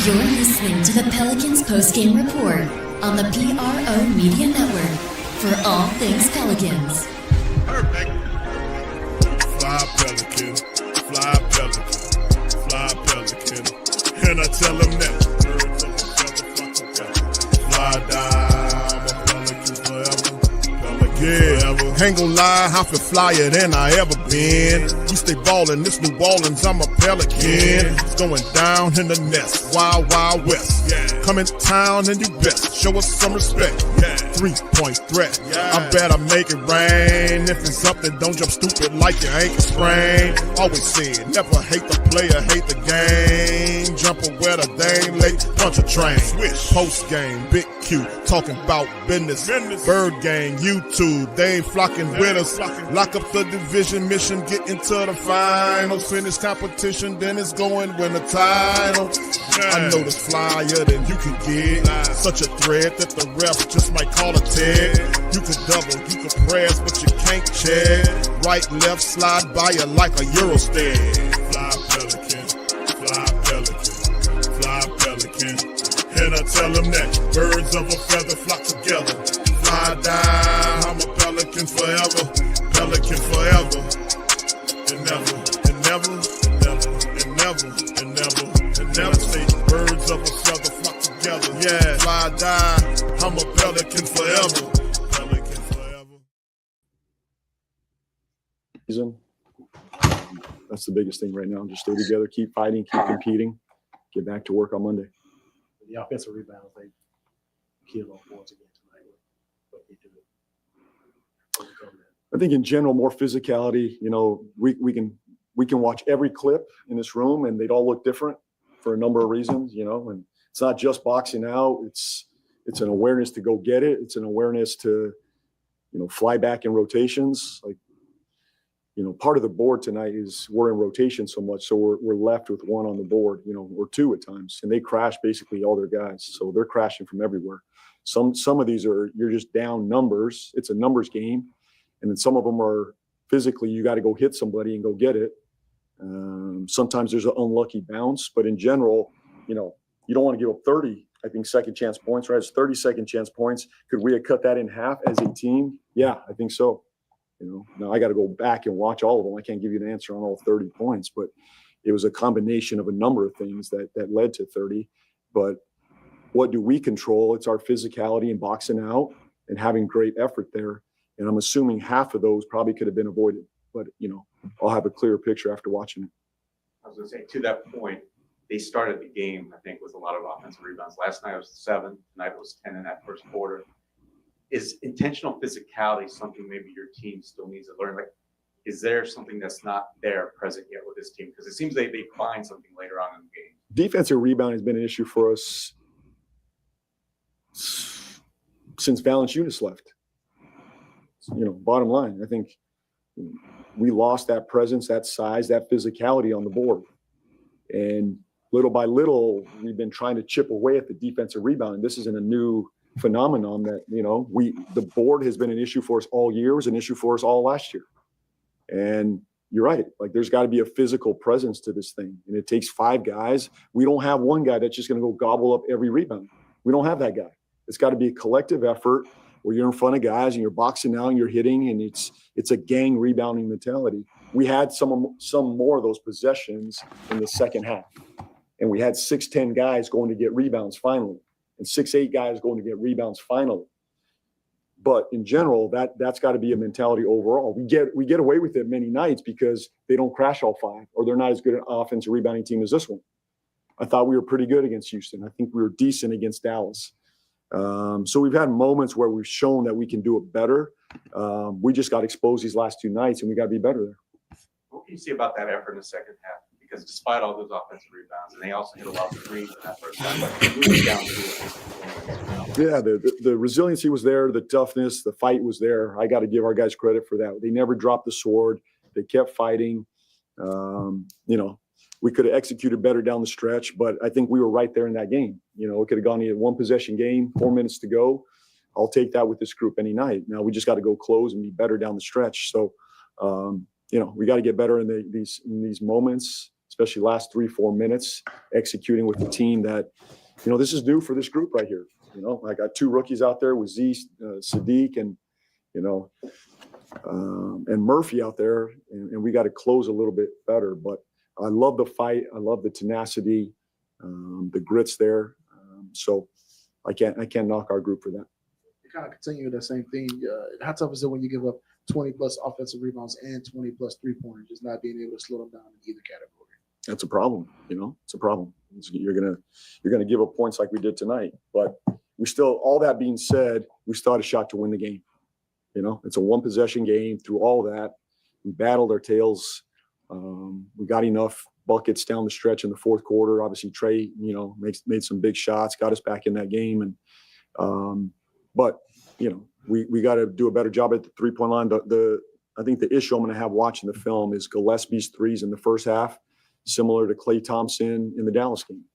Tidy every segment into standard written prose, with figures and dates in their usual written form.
You're listening to the Pelicans postgame report on the PRO Media Network for all things Pelicans. Perfect. Fly Pelican, fly Pelican, fly Pelican. And I tell them that. Fly down, I'm a Pelican forever. Yeah, ain't gon' lie, I feel flyer than I ever been. We stay ballin', this New Orleans, I'm a Pelican. It's going down in the nest, wild, wild west. Come in town and you best, show us some respect. 3-point threat, I better make it rain. If it's up, then don't jump stupid like your ankle sprain. Always said, never hate the player, hate the game. Jumper where the dame late, punch a train. Post game, big Q, talking about business. Bird gang, YouTube, they ain't flocking with us. Lock up the division mission, get into the finals. Finish competition, then it's going win the title. I know this flyer than you can get. Such a threat that the ref just might call a tag. You could double, you could press, but you can't check. Right, left, slide by you like a Eurostep. Fly Pelican, fly Pelican, fly Pelican. And I tell them that birds of a feather flock together. Fly down, I'm a Pelican forever, Pelican forever. And never, and never, and never, and never, and never, and never say birds of a feather flock together. Yeah, fly down, I'm a Pelican forever, Pelican forever. That's the biggest thing right now. Just stay together, keep fighting, keep competing, get back to work on Monday. The offensive rebounds, they kill on boards again tonight. What they do. I think in general, more physicality. You know, we can watch every clip in this room, and they'd all look different for a number of reasons. You know, and it's not just boxing out. It's an awareness to go get it. It's an awareness to, you know, fly back in rotations. Like, you know, part of the board tonight is we're in rotation so much, so we're left with one on the board, you know, or two at times, and they crash basically all their guys, so they're crashing from everywhere. Some of these are you're just down numbers. It's a numbers game, and then some of them are physically you got to go hit somebody and go get it. Sometimes there's an unlucky bounce, but in general, you know, you don't want to give up 30. I think second chance points, right? It's 30 second chance points. Could we have cut that in half as a team? Yeah, I think so. You know, now I got to go back and watch all of them. I can't give you an answer on all 30 points, but it was a combination of a number of things that led to 30. But what do we control? It's our physicality and boxing out and having great effort there. And I'm assuming half of those probably could have been avoided. But, you know, I'll have a clearer picture after watching it. I was going to say, to that point, they started the game, I think, with a lot of offensive rebounds. Last night it was 7. Tonight it was 10 in that first quarter. Is intentional physicality something maybe your team still needs to learn? Like, is there something that's not there present yet with this team? Because it seems they find something later on in the game. Defensive rebound has been an issue for us since Valanciunas left. You know, bottom line, I think we lost that presence, that size, that physicality on the board. And little by little, we've been trying to chip away at the defensive rebound. This isn't a new phenomenon that, you know, the board has been an issue for us all year. It was an issue for us all last year. And you're right. Like, there's got to be a physical presence to this thing. And it takes 5 guys. We don't have one guy that's just going to go gobble up every rebound. We don't have that guy. It's got to be a collective effort where you're in front of guys and you're boxing out and you're hitting, and it's a gang rebounding mentality. We had some more of those possessions in the second half. And we had 6'10" guys going to get rebounds finally, and 6'8" guys going to get rebounds finally. But in general, that's got to be a mentality overall. We get away with it many nights because they don't crash all 5, or they're not as good an offensive rebounding team as this one. I thought we were pretty good against Houston. I think we were decent against Dallas. So we've had moments where we've shown that we can do it better. We just got exposed these last 2 nights, and we got to be better there. What can you see about that effort in the second half? Because despite all those offensive rebounds, and they also hit a lot of threes in that first half, but moving down to yeah, the resiliency was there, the toughness, the fight was there. I got to give our guys credit for that. They never dropped the sword. They kept fighting. You know, we could have executed better down the stretch, but I think we were right there in that game. You know, it could have gone to a 1-possession game, 4 minutes to go. I'll take that with this group any night. Now we just got to go close and be better down the stretch. So, we got to get better in these moments, especially last 3-4 minutes, executing with the team that, this is new for this group right here. I got 2 rookies out there with Sadiq and Murphy out there, and we got to close a little bit better. But I love the fight. I love the tenacity, the grits there. So I can't knock our group for that. Kind of continue that same thing. How tough is it when you give up 20 plus offensive rebounds and 20 plus 3-pointers, just not being able to slow them down in either category? That's a problem. It's a problem. You're gonna give up points like we did tonight. But we still, all that being said, we still had a shot to win the game. It's a 1-possession game. Through all that, we battled our tails. We got enough buckets down the stretch in the fourth quarter. Obviously, Trey, made some big shots, got us back in that game. And but we got to do a better job at the 3-point line. I think the issue I'm going to have watching the film is Gillespie's threes in the first half, similar to Klay Thompson in the Dallas game.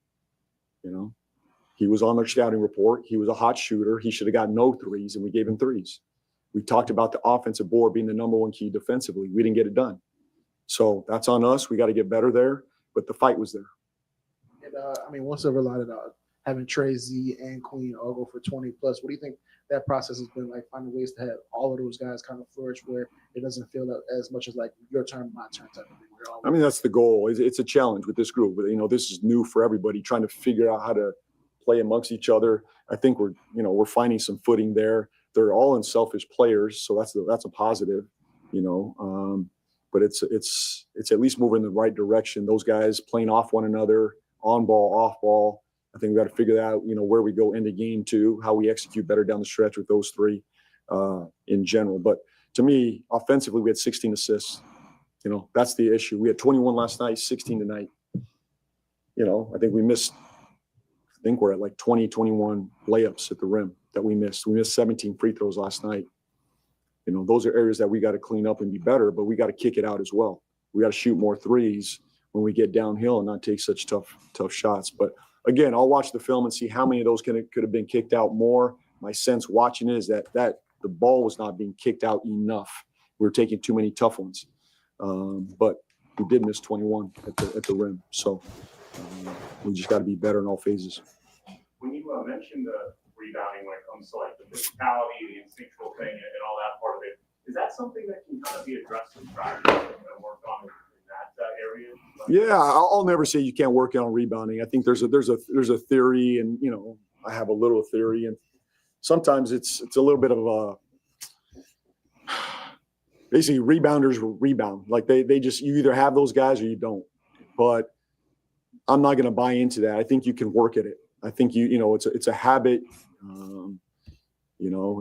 He was on their scouting report. He was a hot shooter. He should have got no threes, and we gave him threes. We talked about the offensive board being the number 1 key defensively. We didn't get it done. So that's on us. We got to get better there. But the fight was there. And one silver lining, having Trey, Z, and Queen all go for 20 plus. What do you think that process has been like? Finding ways to have all of those guys kind of flourish where it doesn't feel as much as like your turn, my turn type of thing. That's the goal. It's a challenge with this group. This is new for everybody, trying to figure out how to play amongst each other. I think we're finding some footing there. They're all unselfish players, so that's a positive. But it's at least moving in the right direction. Those guys playing off one another, on ball, off ball. I think we got to figure that out, where we go into game 2, how we execute better down the stretch with those 3 in general. But to me, offensively, we had 16 assists. That's the issue. We had 21 last night, 16 tonight. I think we're at like 20, 21 layups at the rim that we missed. We missed 17 free throws last night. Those are areas that we got to clean up and be better, but we got to kick it out as well. We got to shoot more threes when we get downhill and not take such tough shots. But again, I'll watch the film and see how many of those could have been kicked out more. My sense watching it is that the ball was not being kicked out enough. We were taking too many tough ones. But we did miss 21 at the rim. So we just got to be better in all phases. When you mentioned the rebounding when it comes to like the physicality, the instinctual thing, and all that part of it, is that something that can kind of be addressed in practice and worked on in that area? Yeah, I'll never say you can't work on rebounding. I think there's a theory, and I have a little theory, and sometimes it's a little bit of a basically rebounders rebound. Like they just, you either have those guys or you don't. But I'm not going to buy into that. I think you can work at it. I think it's a habit.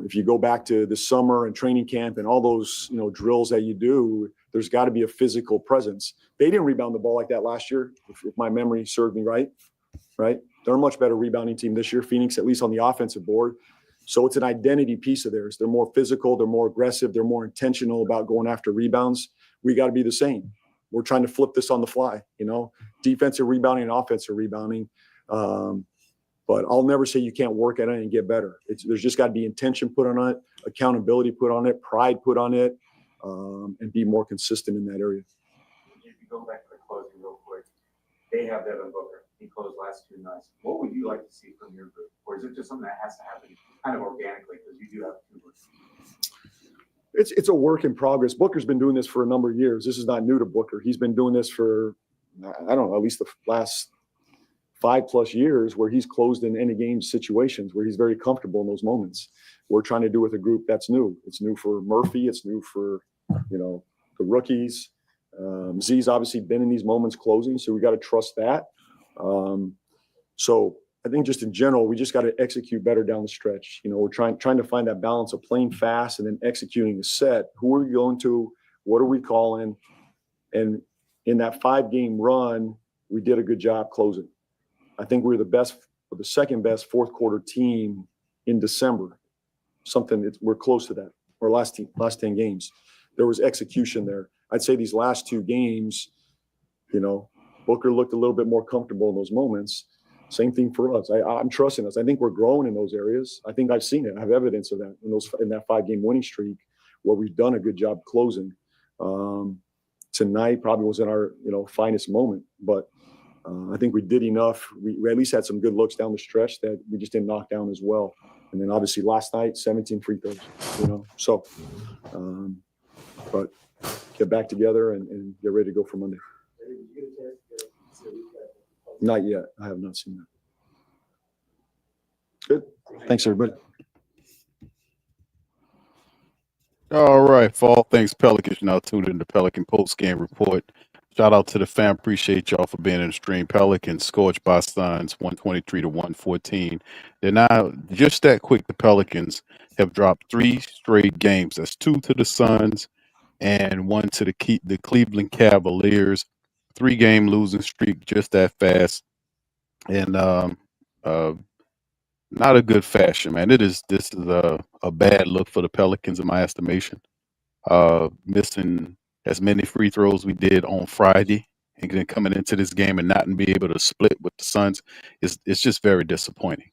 If you go back to the summer and training camp and all those, drills that you do, there's got to be a physical presence. They didn't rebound the ball like that last year, if my memory served me right. They're a much better rebounding team this year, Phoenix, at least on the offensive board. So it's an identity piece of theirs. They're more physical. They're more aggressive. They're more intentional about going after rebounds. We got to be the same. We're trying to flip this on the fly, defensive rebounding and offensive rebounding. But I'll never say you can't work at it and get better. There's just got to be intention put on it, accountability put on it, pride put on it, and be more consistent in that area. If you go back to the closing real quick, they have Devin Booker. He closed last 2 nights. What would you like to see from your group? Or is it just something that has to happen kind of organically because you do have 2 rookies? It's a work in progress. Booker's been doing this for a number of years. This is not new to Booker. He's been doing this for, I don't know, at least the last 5+ years where he's closed in any game situations where he's very comfortable in those moments. We're trying to do with a group that's new. It's new for Murphy. It's new for, the rookies. Z's obviously been in these moments closing, so we got to trust that. So I think just in general, we just got to execute better down the stretch. We're trying to find that balance of playing fast and then executing the set. Who are we going to? What are we calling? And in that 5-game run, we did a good job closing. I think we're the second best fourth quarter team in December. We're close to that. Our last 10 games, there was execution there. I'd say these last 2 games, Booker looked a little bit more comfortable in those moments. Same thing for us. I'm trusting us. I think we're growing in those areas. I think I've seen it. I have evidence of that in that 5-game winning streak where we've done a good job closing. Tonight probably wasn't our finest moment, but I think we did enough. We at least had some good looks down the stretch that we just didn't knock down as well. And then obviously last night, 17 free throws. So, but get back together and get ready to go for Monday. Not yet. I have not seen that. Good. Thanks, everybody. All right, for all things Pelicans, now tuned in to Pelican post-game report. Shout out to the fam. Appreciate y'all for being in the stream. Pelicans scorched by Suns 123-114. They're now just that quick. The Pelicans have dropped 3 straight games. That's 2 to the Suns and 1 to the Cleveland Cavaliers. 3-game losing streak just that fast. And not a good fashion, man. This is a bad look for the Pelicans in my estimation. Missing as many free throws we did on Friday and then coming into this game and not be able to split with the Suns it's just very disappointing.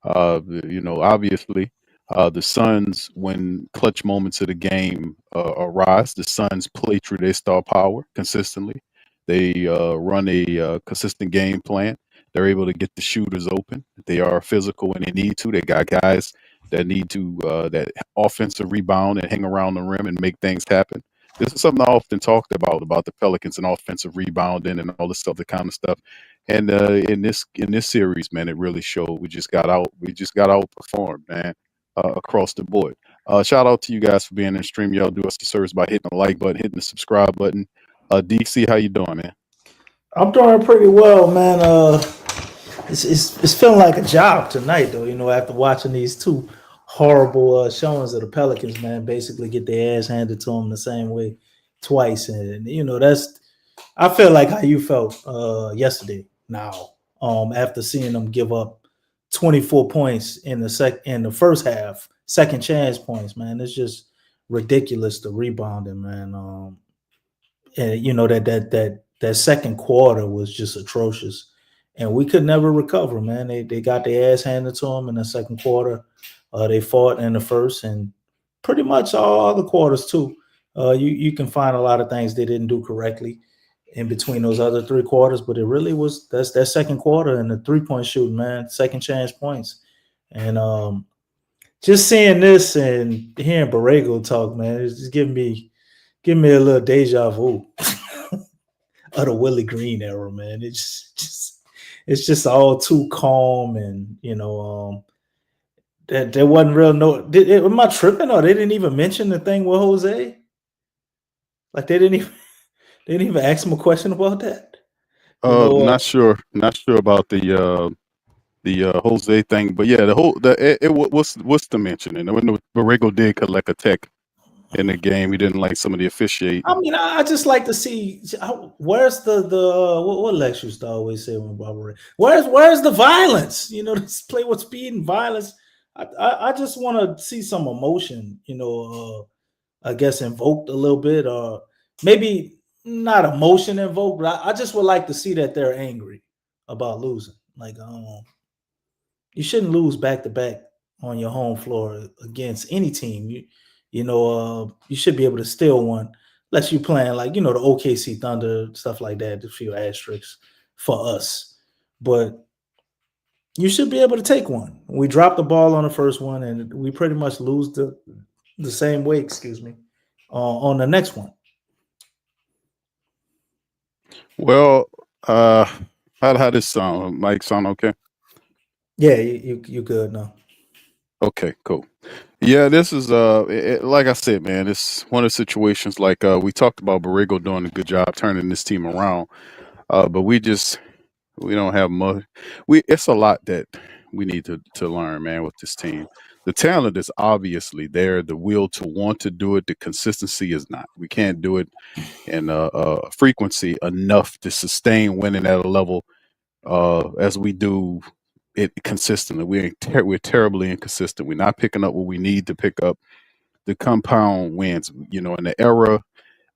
Obviously, the Suns, when clutch moments of the game arise, the Suns play through their star power consistently. They run a consistent game plan. They're able to get the shooters open. They are physical when they need to. They got guys that need to that offensive rebound and hang around the rim and make things happen. This is something I often talked about the Pelicans and offensive rebounding and all this other kind of stuff. And in this series, man, it really showed. We just got outperformed, man, across the board. Shout out to you guys for being in the stream. Y'all do us the service by hitting the like button, hitting the subscribe button. DC, how you doing, man? I'm doing pretty well, man. It's feeling like a job tonight, though. After watching these 2 horrible showings of the Pelicans, man, basically get their ass handed to them the same way twice, and I feel like how you felt yesterday. Now, after seeing them give up 24 points in the first half, second chance points, man, it's just ridiculous the rebounding, man. And that second quarter was just atrocious, and we could never recover, man. They got their ass handed to them in the second quarter. They fought in the first, and pretty much all other quarters too. You can find a lot of things they didn't do correctly in between those other 3 quarters, but it really was that second quarter and the 3-point shooting, man, second chance points, and just seeing this and hearing Borrego talk, man, it's just giving me a little deja vu of the Willie Green era, man. It's just all too calm, and that there wasn't real am I tripping, or they didn't even mention the thing with Jose? Like they didn't even ask him a question about that. Not sure about the Jose thing, but yeah, what's the mention? And when Borrego did collect a tech in the game, he didn't like some of the officiating. I mean, I just like to see where's the what Lex used to always say when Barbara. Where's the violence? This play with speed and violence. I just want to see some emotion. I guess invoked a little bit, or maybe not emotion invoked, but I just would like to see that they're angry about losing. Like, you shouldn't lose back to back on your home floor against any team. You should be able to steal one, unless you're playing like, the OKC Thunder, stuff like that, a few asterisks for us. But you should be able to take one. We dropped the ball on the first one, and we pretty much lose the same way, on the next one. Well, how this sound? Mike, sound okay? Yeah, you good now. Okay, cool. Yeah, this is like I said, man, it's one of the situations like we talked about Borrego doing a good job turning this team around, but we don't have much. It's a lot that we need to learn, man, with this team. The talent is obviously there, the will to want to do it, the consistency is not. We can't do it in frequency enough to sustain winning at a level as we do it consistently. We're terribly inconsistent. We're not picking up what we need to pick up. The compound wins, in the era,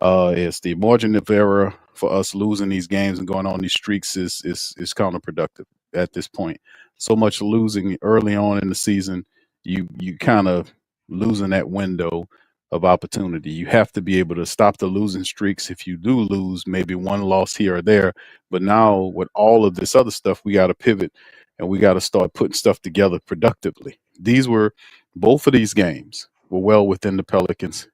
it's the margin of error for us losing these games and going on these streaks is counterproductive. at this point. So much losing early on in the season, you kind of losing that window of opportunity. You have to be able to stop the losing streaks. If you do lose, maybe one loss here or there, but now with all of this other stuff, we got to pivot and we got to start putting stuff together productively. Both of these games were well within the Pelicans'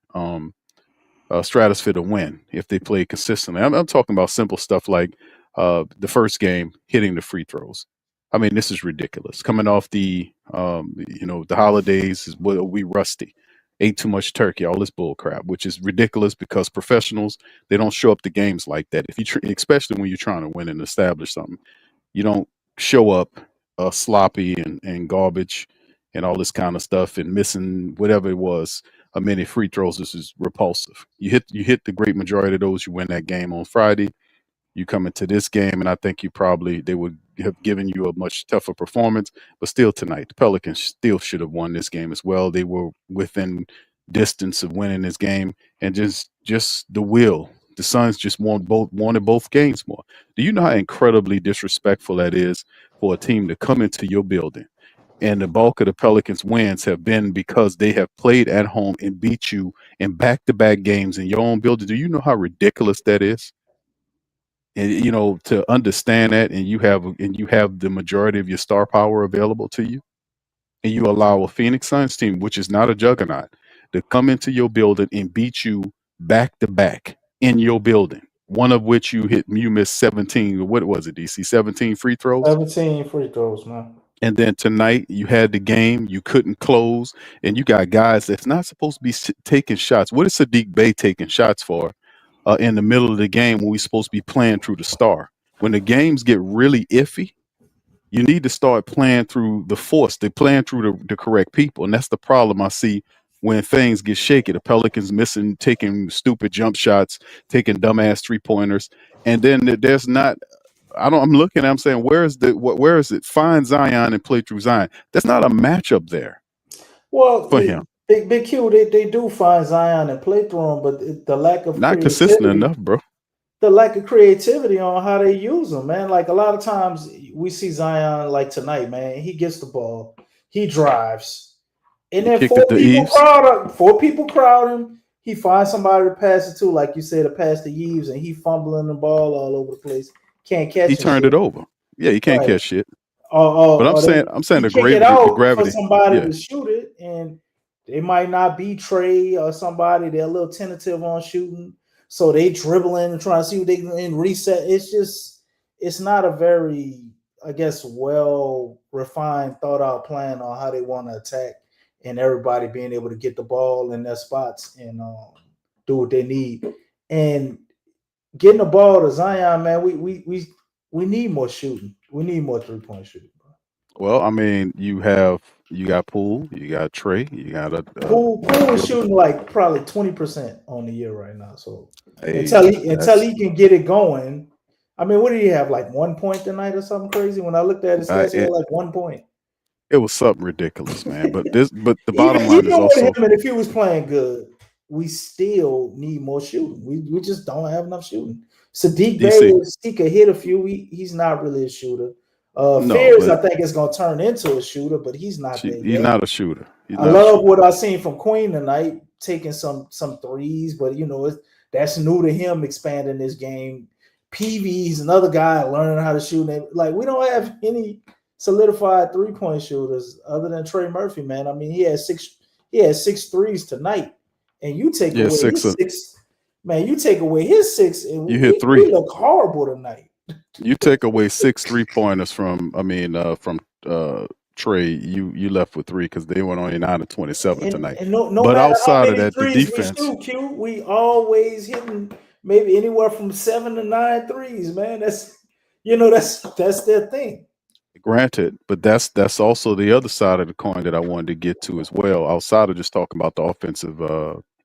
stratosphere to win if they play consistently. I'm talking about simple stuff like the first game, hitting the free throws. I mean, this is ridiculous. Coming off the holidays, is we rusty, ate too much turkey, all this bull crap, which is ridiculous because professionals, they don't show up to games like that. Especially when you're trying to win and establish something, you don't show up sloppy and garbage and all this kind of stuff and missing whatever it was. Many free throws. This is repulsive. You hit the great majority of those, you win that game on Friday. You come into this game, and I think they would have given you a much tougher performance. But still tonight, the Pelicans still should have won this game as well. They were within distance of winning this game, and just the will. The Suns just wanted both games more. Do you know how incredibly disrespectful that is for a team to come into your building? And the bulk of the Pelicans' wins have been because they have played at home and beat you in back-to-back games in your own building. Do you know how ridiculous that is? And to understand that, and you have the majority of your star power available to you, and you allow a Phoenix Suns team, which is not a juggernaut, to come into your building and beat you back-to-back in your building. One of which you missed 17. What was it, DC? 17 free throws. 17 free throws, man. And then tonight you had the game, you couldn't close, and you got guys that's not supposed to be taking shots. What is Sadiq Bey taking shots for in the middle of the game when we're supposed to be playing through the star? When the games get really iffy, you need to start playing through the force. They're playing through the correct people, and that's the problem I see when things get shaky. The Pelicans missing, taking stupid jump shots, taking dumbass 3-pointers, and then there's not. I'm looking. I'm saying, where is it? Find Zion and play through Zion. That's not a matchup there. Well, for him, Big Q, they do find Zion and play through him, but the lack of not consistent enough, bro. The lack of creativity on how they use them, man. Like a lot of times we see Zion, like tonight, man. He gets the ball, he drives, and then four people crowd him. He finds somebody to pass it to, like you said, to pass to Yves, and he fumbling the ball all over the place. Can't catch. He turned it over. Yeah, he can't catch shit. But I'm saying the gravity. For somebody to shoot it, and they might not be Trey or somebody. They're a little tentative on shooting, so they dribbling and trying to see what they can reset. It's not a very, I guess, well refined, thought out plan on how they want to attack, and everybody being able to get the ball in their spots and do what they need. And getting the ball to Zion, man, we need more shooting. We need more 3-point shooting, bro. Well, I mean, you got Poole, you got Trey, you got Poole is shooting like probably 20% on the year right now. So until he can get it going, I mean, what did he have, like 1 point tonight or something crazy? When I looked at his stats, he had like 1 point. It was something ridiculous, man. But the bottom line is also, and if he was playing good, we still need more shooting. We just don't have enough shooting. Sadiq Bey, he could hit a few. He's not really a shooter. Fears, I think, is going to turn into a shooter, but he's not. He's not a shooter. I love what I seen from Queen tonight, taking some threes, but that's new to him, expanding this game. PV's another guy learning how to shoot. Like, we don't have any solidified 3-point shooters other than Trey Murphy, man. I mean, he had six threes tonight. And you take away his six, man. You take away his six, and you hit 3. We look horrible tonight. You take away 6 3-pointers from Trey. You left with 3 because they went only 9 of 27 tonight. And no but outside of that, the defense, we always hitting maybe anywhere from 7 to 9 threes, man. That's their thing. Granted, but that's also the other side of the coin that I wanted to get to as well. Outside of just talking about the offensive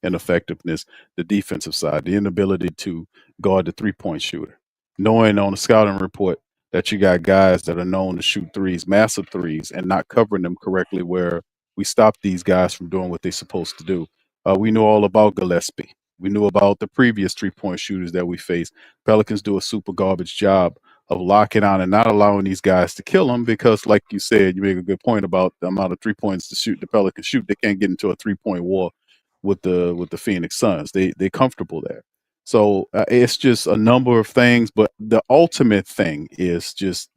ineffectiveness, the defensive side, the inability to guard the 3-point shooter, knowing on the scouting report that you got guys that are known to shoot threes, massive threes, and not covering them correctly, where we stop these guys from doing what they're supposed to do. We knew all about Gillespie. We knew about the previous 3-point shooters that we faced. Pelicans do a super garbage job of locking on and not allowing these guys to kill them, because like you said, you make a good point about the amount of 3 points to shoot the Pelicans shoot. They can't get into a 3-point war with the Phoenix Suns. They comfortable there. So it's just a number of things, but the ultimate thing is just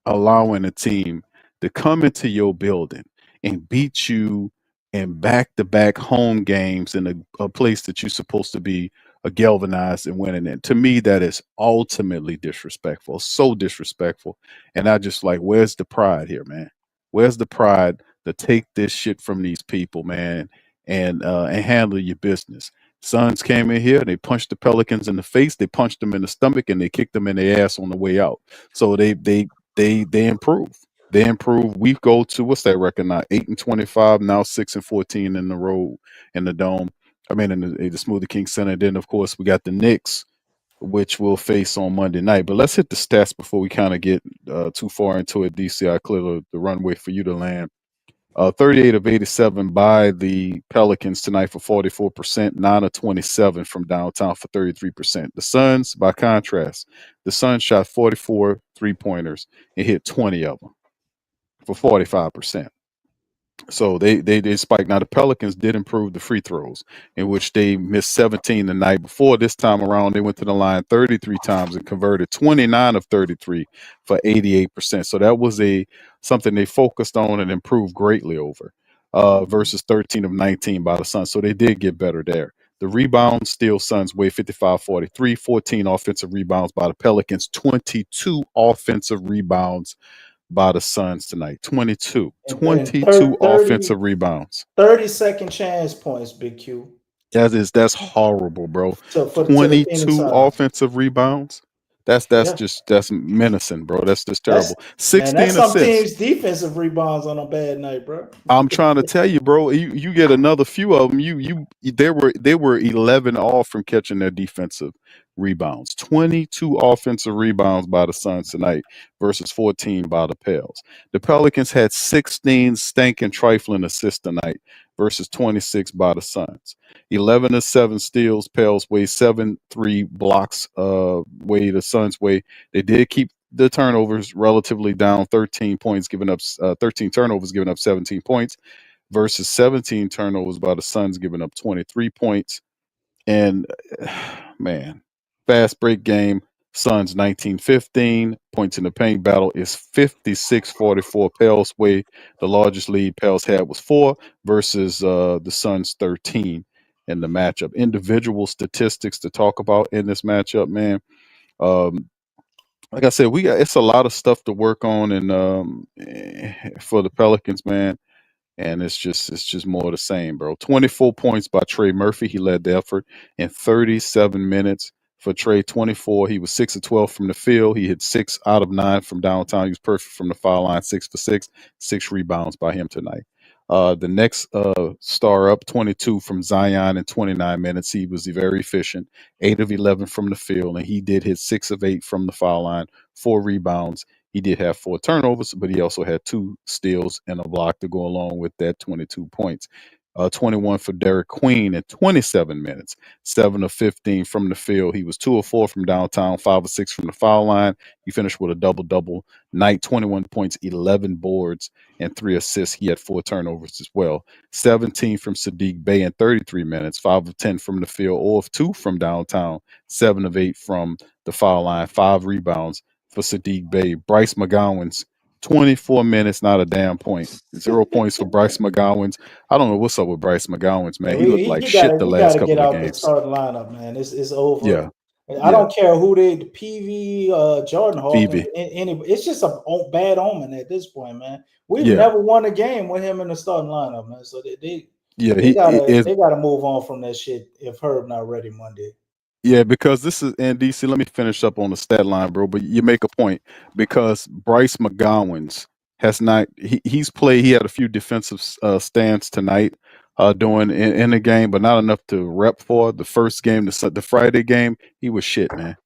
allowing a team to come into your building and beat you in back-to-back home games in a place that you're supposed to be galvanized and winning in. To me, that is ultimately disrespectful, so disrespectful. And I just like, where's the pride here, man? Where's the pride to take this shit from these people, man, and handle your business? Suns came in here, they punched the Pelicans in the face, they punched them in the stomach, and they kicked them in the ass on the way out. So they improve. They improve. We go to, what's that record now? 8-25, now 6-14 in the road in the dome. I mean, in the Smoothie King Center. Then, of course, we got the Knicks, which we'll face on Monday night. But let's hit the stats before we kind of get too far into it. DC, I clear the runway for you to land. 38 of 87 by the Pelicans tonight for 44%, 9 of 27 from downtown for 33%. The Suns, by contrast, the Suns shot 44 3-pointers and hit 20 of them for 45%. So they spiked. Now the Pelicans did improve the free throws, in which they missed 17 the night before. This time around, they went to the line 33 times and converted 29 of 33 for 88%. So that was something they focused on and improved greatly over versus 13 of 19 by the Suns. So they did get better there. The rebounds, still Suns way 55-43, 14 offensive rebounds by the Pelicans, 22 offensive rebounds by the Suns tonight. 22 offensive rebounds. 30 second chance points, Big Q. That's horrible, bro. So 22 offensive rebounds. That's menacing, bro. That's just terrible. 16 that's some assists. teams' defensive rebounds on a bad night, bro. I'm trying to tell you, bro. You get another few of them. They were 11 off from catching their defensive rebounds. 22 offensive rebounds by the Suns tonight versus 14 by the Pels. The Pelicans had 16 stinking trifling assists tonight versus 26 by the Suns. 11 to 7 steals. Pels way 7-3 blocks. Way the Suns way. They did keep the turnovers relatively down. 13 points given up. 13 turnovers giving up 17 points versus 17 turnovers by the Suns giving up 23 points. And man, fast break game. Suns 19-15. Points in the paint battle is 56-44 Pels way. The largest lead Pels had was 4 versus the Suns 13 in the matchup. Individual statistics to talk about in this matchup, man. Like I said, it's a lot of stuff to work on, and for the Pelicans, man. And it's just more of the same, bro. 24 points by Trey Murphy. He led the effort in 37 minutes. For Trey, 24. He was 6 of 12 from the field. He hit 6 out of 9 from downtown. He was perfect from the foul line, 6 for 6. 6 rebounds by him tonight. The next star up, 22 from Zion in 29 minutes. He was very efficient, 8 of 11 from the field, and he did hit 6 of 8 from the foul line, 4 rebounds. He did have 4 turnovers, but he also had 2 steals and a block to go along with that 22 points. 21 for Derek Queen in 27 minutes, 7 of 15 from the field. He was 2 of 4 from downtown, 5 of 6 from the foul line. He finished with a double-double night, 21 points, 11 boards, and 3 assists. He had 4 turnovers as well. 17 from Sadiq Bey in 33 minutes, 5 of 10 from the field, 0 of 2 from downtown, 7 of 8 from the foul line, 5 rebounds for Sadiq Bey. Bryce McGowan's 24 minutes, not a damn point. 0 points for Bryce McGowan's. I don't know what's up with Bryce McGowan's, man. He looked like shit the last couple of games. The starting lineup, man. It's over. Yeah. I don't care who the PV, Jordan Hawkins, it's just a bad omen at this point, man. We've never won a game with him in the starting lineup, man. So they gotta move on from that shit if Herb not ready Monday. Yeah, because this is, and DC, let me finish up on the stat line, bro. But you make a point, because Bryce McGowan's has not, he's played, he had a few defensive stands tonight doing in the game, but not enough to rep for. The first game, the Friday game, he was shit, man.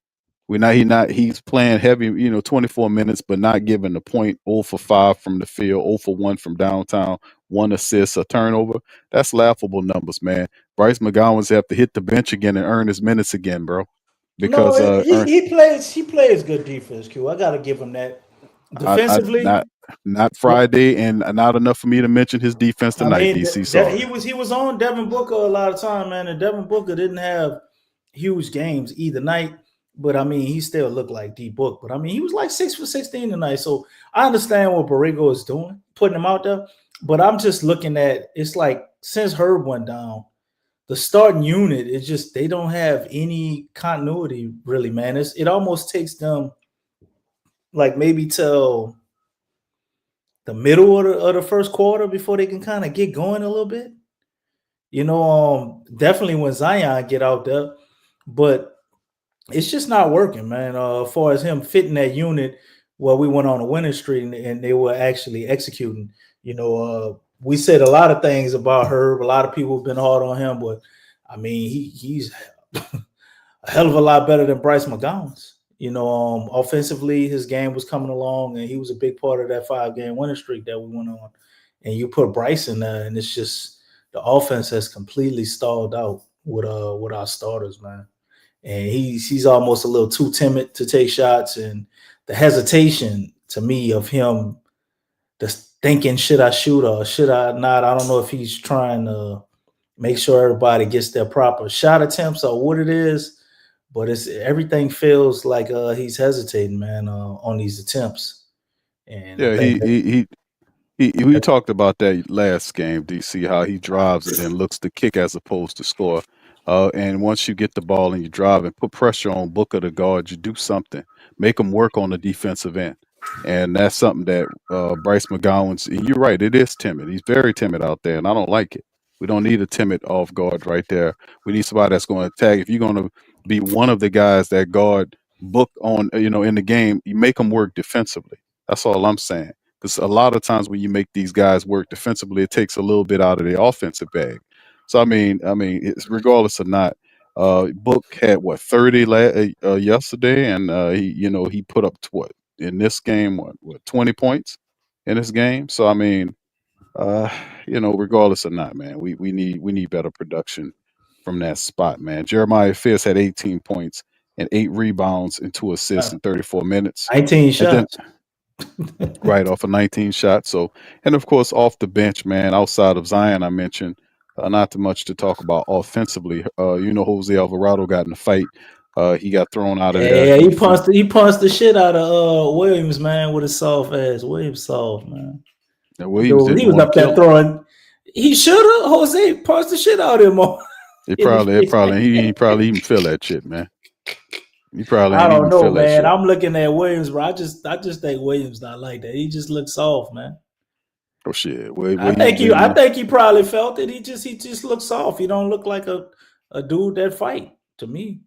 He's playing heavy, 24 minutes, but not giving the point. 0 for 5 from the field, 0 for 1 from downtown, 1 assist, a turnover. That's laughable numbers, man. Bryce McGowan's have to hit the bench again and earn his minutes again, bro. because he plays good defense. Q, I got to give him that. Defensively, not Friday, and not enough for me to mention his defense tonight. DC, sorry. He was on Devin Booker a lot of time, man, and Devin Booker didn't have huge games either night. But I mean, he still looked like D Book. But I mean, he was like 6 for 16 tonight. So I understand what Borrego is doing, putting him out there. But I'm just looking at it's like since Herb went down, the starting unit is just they don't have any continuity really, man. It almost takes them like maybe till the middle of the first quarter before they can kind of get going a little bit. Definitely when Zion get out there, but it's just not working, man. As far as him fitting that unit, well, we went on a winning streak and they were actually executing. We said a lot of things about Herb. A lot of people have been hard on him, but I mean, he's a hell of a lot better than Bryce McGowan's. Offensively, his game was coming along, and he was a big part of that 5-game winning streak that we went on. And you put Bryce in there, and it's just the offense has completely stalled out with our starters, man. And he's almost a little too timid to take shots, and the hesitation to me of him just thinking, should I shoot or should I not? I don't know if he's trying to make sure everybody gets their proper shot attempts or what it is. But everything feels like he's hesitating, man, on these attempts. And yeah, we talked about that last game, DC, how he drives and then looks to kick as opposed to score. And once you get the ball and you drive and put pressure on Booker to guard, you do something, make him work on the defensive end. And that's something that Bryce McGowan's. You're right, it is timid. He's very timid out there, and I don't like it. We don't need a timid off guard right there. We need somebody that's going to attack. If you're going to be one of the guys that guard Book on, in the game, you make them work defensively. That's all I'm saying. Because a lot of times when you make these guys work defensively, it takes a little bit out of their offensive bag. So I mean, it's regardless or not. Book had 30 yesterday, and he put up in this game 20 points in this game. So I mean, regardless or not, man, we need better production from that spot, man. Jeremiah Fierce had 18 points and 8 rebounds and 2 assists in 34 minutes. 19 shots. Right off of 19 shots. So, and of course, off the bench, man, outside of Zion, I mentioned, not too much to talk about offensively. Jose Alvarado got in a fight. He got thrown out of there. Yeah, he punched the shit out of Williams, man, with his soft ass. Williams soft, man. Yeah, Williams he was up there throwing. He should have. Jose punched the shit out of him more. He probably even feel that shit, man. He probably. I don't know, man. I'm looking at Williams, bro. I just think Williams not like that. He just looks soft, man. Oh shit! I think he probably felt it. He just looks soft. He don't look like a dude that fight to me.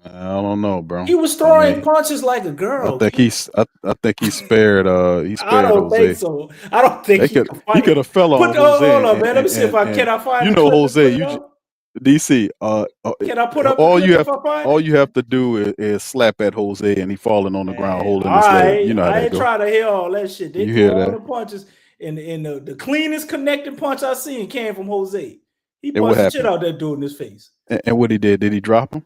I don't know, bro. He was throwing punches like a girl. I think he spared. He spared I don't Jose. think so. I don't think he could have fell on Jose. Hold on, man. Let me see if I can find. Jose. DC. Can I put up all you have to do is slap at Jose and he falling on the ground holding his leg. You know how I that ain't go. trying to hear all that shit. They You hear all that? the punches, and the cleanest connecting punch I seen came from Jose. He And what punched the shit happened? out that dude in his face. And what he did he drop him?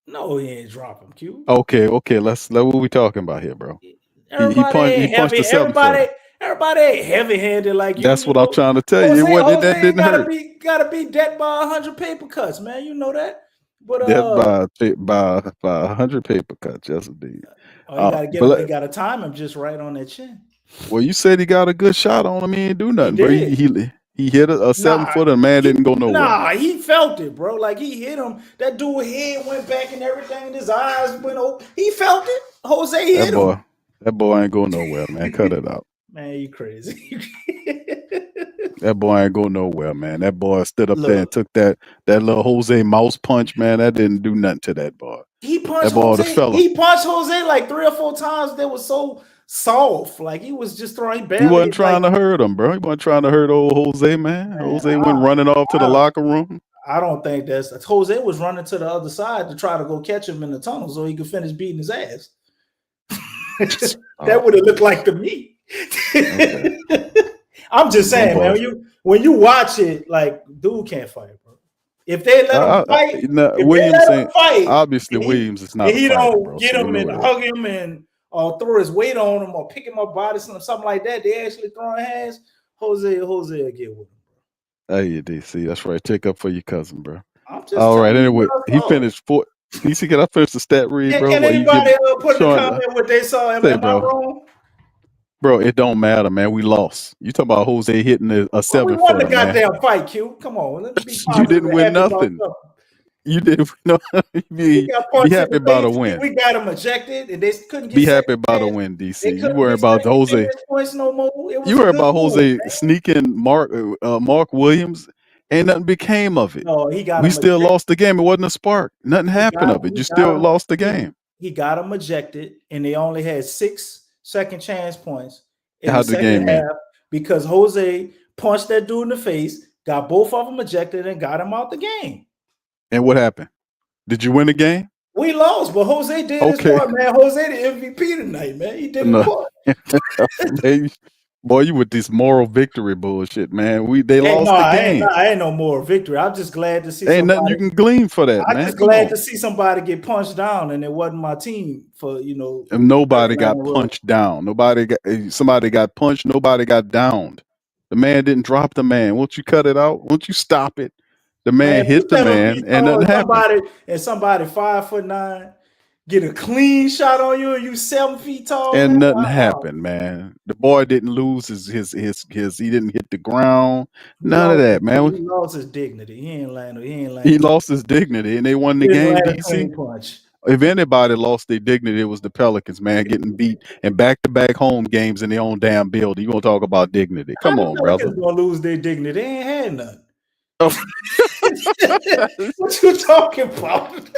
No, he ain't drop him, Q. Okay. Let's what we talking about here, bro. He punched the 7-footer. Everybody ain't heavy-handed like you. That's what I'm trying to tell you. Jose That didn't hurt. Gotta be dead by 100 paper cuts, man. You know that. But by 100 paper cuts, yes indeed. You gotta time him just right on that chin. Well, you said he got a good shot on him. He didn't do nothing, bro. He hit a 7-footer. Man didn't go nowhere. Nah, he felt it, bro. Like he hit him. That dude's head went back and everything. And his eyes went open. He felt it. Jose hit him. That boy ain't going nowhere, man. Cut it out. Man, you crazy. That boy ain't go nowhere, man. That boy stood up there and took that little Jose mouse punch, man. That didn't do nothing to that boy. He punched Jose. He punched Jose like 3 or 4 times. That was so soft. Like he was just throwing. He wasn't trying to hurt him, bro. He wasn't trying to hurt old Jose, man. Jose went running off to the locker room. I don't think that's Jose was running to the other side to try to go catch him in the tunnel so he could finish beating his ass. That would have looked like to me. Okay. I'm just saying, man. When you watch it, like dude can't fight, bro. If they let him fight, no, if Williams they let ain't him fight, obviously and Williams is not and a he fighter, don't bro. get So him we know and that. hug him and throw his weight on him or pick him up body something like that. They actually throwing hands. Jose will get with him. Hey, DC, that's right. Take up for your cousin, bro. I'm just All right. telling you Anyway, what I he saw. finished four. DC, can I finish the stat read, bro? Can While you anybody give put in the Sean, comment what they saw? Am say, I bro, wrong? bro, it don't matter, man. We lost. You talking about Jose hitting a Well, we 7-footer, won the man? goddamn fight, Q. Come on, let's be You positive didn't and win happy about nothing. something. You didn't. No, We got be punched in happy the about a face. win. We got them ejected, and they couldn't get Be second happy about a chance. win, They DC. You couldn't worry get about second Jose. chance points no more. It was You a worry good about move, Jose man. sneaking Mark Williams. Ain't nothing became of it. No, he got We him still ejected. lost the game. It wasn't a spark. Nothing happened of it. You still lost the game. He got him ejected, and they only had 6 second chance points in How'd the the game second end? half because Jose punched that dude in the face, got both of them ejected, and got him out the game. And what happened? Did you win the game? We lost, but Jose did his Okay. part, man. Jose the MVP tonight, man. He did his No. part. Man, boy, you with this moral victory bullshit, man. They Hey, lost no, the I game. ain't no more victory. I'm just glad to see Ain't nothing somebody. you can glean for that, I'm man. just Come glad on. to see somebody get punched down, and it wasn't my team for And nobody got Atlanta Road. punched down. Somebody got punched. Nobody got downed. The man didn't drop the man. Won't you cut it out? Won't you stop it? The man hit the man, and nothing happened. Somebody 5'9" get a clean shot on you, and you 7 feet tall, And man. nothing happened, man. The boy didn't lose his he didn't hit the ground. None of that, man. He lost his dignity. He ain't landed. He lost his dignity, and they won the He didn't game, land a DC. clean punch. If anybody lost their dignity, it was the Pelicans, man, getting beat in back-to-back home games in their own damn building. You gonna talk about dignity? Come How on, the brother. Pelicans gonna lose their dignity? They ain't had none. Oh. What you talking about?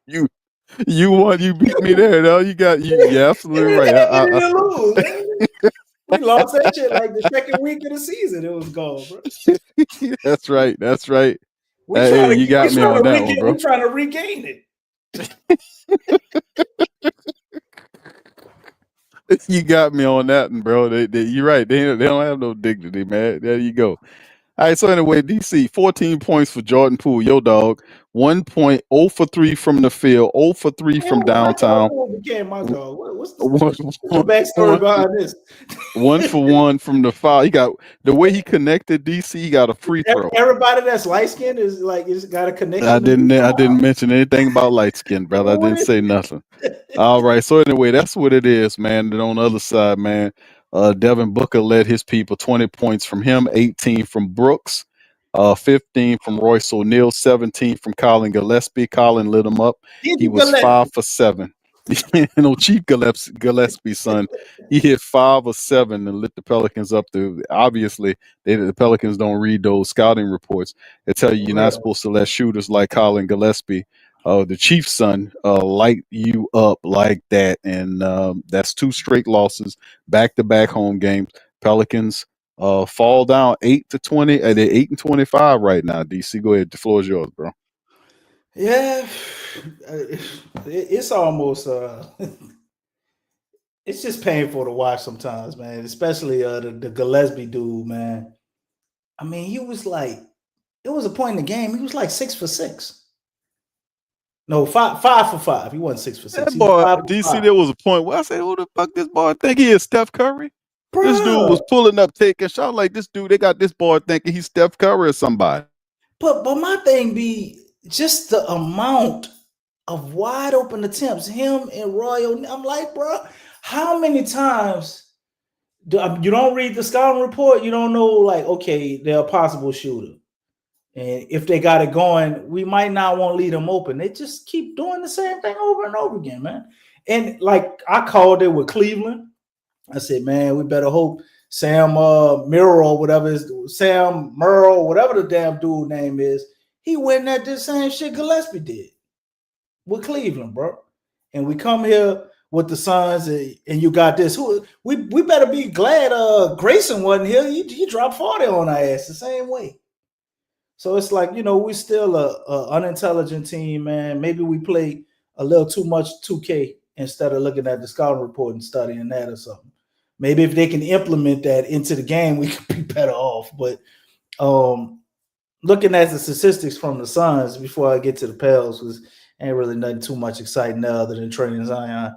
You won. You beat me there. No, you're absolutely right. We lost that shit like the second week of the season. It was gone, bro. That's right. That's right. Hey, you got me on that one, bro. We're trying to regain it. You got me on that one, bro. You're right. They don't have no dignity, man. There you go. All right. So anyway, DC 14 points for Jordan Poole, yo dog. 1 point, 0 for 3 from the field, 0 for 3 from downtown. Became my dog. What's the backstory behind this? 1 for 1 from the foul. He got the way he connected DC. He got a free throw. Everybody that's light skinned is got a connection. I didn't mention anything about light skin, brother. I didn't say nothing. All right. So anyway, that's what it is, man. And on the other side, man, Devin Booker led his people 20 points from him, 18 from Brooks, 15 from Royce O'Neal, 17 from Colin Gillespie. Colin lit him up. He was 5 for 7. Chief Gillespie, son. He hit 5 of 7 and lit the Pelicans up. Obviously, the Pelicans don't read those scouting reports. They tell you you're not supposed to let shooters like Colin Gillespie, the Chief's son, light you up like that. And that's 2 straight losses, back-to-back home games. Pelicans fall down 8-20. They're 8-25 right now. DC, go ahead. The floor is yours, bro. Yeah, it's almost it's just painful to watch sometimes, man. Especially the Gillespie dude, man. I mean, he was like, it was a point in the game. He was like 6 for 6. No, 5 for 5. He wasn't 6 for 6. That boy, DC, there was a point where I said, "Who the fuck this boy think he is Steph Curry?" Bruh. This dude was pulling up, taking shots like this dude. They got this boy thinking he's Steph Curry or somebody. But my thing be just the amount of wide open attempts. Him and Roy, I'm like, bro, how many times you don't read the scouting report? You don't know, like, okay, they're a possible shooter. And if they got it going, we might not want to leave them open. They just keep doing the same thing over and over again, man. And like I called it with Cleveland. I said, man, we better hope Sam Merrill, whatever the damn dude name is, he went at this same shit Gillespie did with Cleveland, bro. And we come here with the Suns, and you got this. We better be glad Grayson wasn't here. He dropped 40 on our ass the same way. So it's like, we still a unintelligent team, man. Maybe we play a little too much 2K instead of looking at the scouting report and studying that or something. Maybe if they can implement that into the game, we could be better off. But looking at the statistics from the Suns before I get to the Pels, was ain't really nothing too much exciting there other than trading Zion.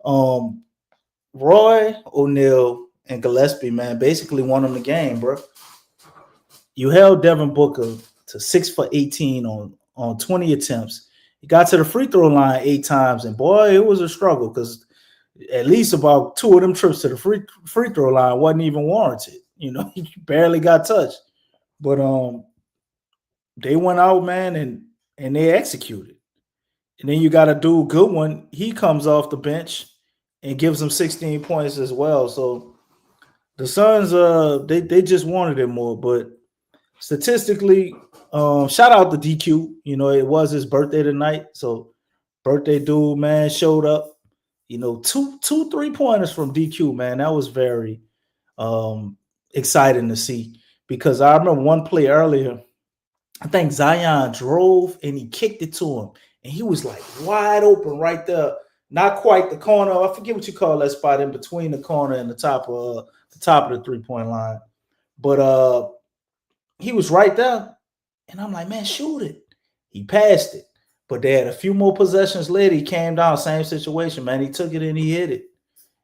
Roy, O'Neal, and Gillespie, man, basically won them the game, bro. You held Devin Booker to 6 for 18 on 20 attempts. He got to the free throw line 8 times, and boy, it was a struggle because at least about 2 of them trips to the free throw line wasn't even warranted. You know, he barely got touched. But they went out, man, and they executed. And then you got a dude, Goodwin. He comes off the bench and gives them 16 points as well. So the Suns, they just wanted it more. But statistically, shout out to DQ. You know, it was his birthday tonight. So birthday dude, man, showed up. You know, two 3-pointers from DQ, man. That was very exciting to see. Because I remember one play earlier, I think Zion drove and he kicked it to him. And he was like wide open right there. Not quite the corner. I forget what you call that spot in between the corner and the top of the 3-point line. But he was right there. And I'm like, man, shoot it. He passed it. But they had a few more possessions later. He came down, same situation, man. He took it and he hit it.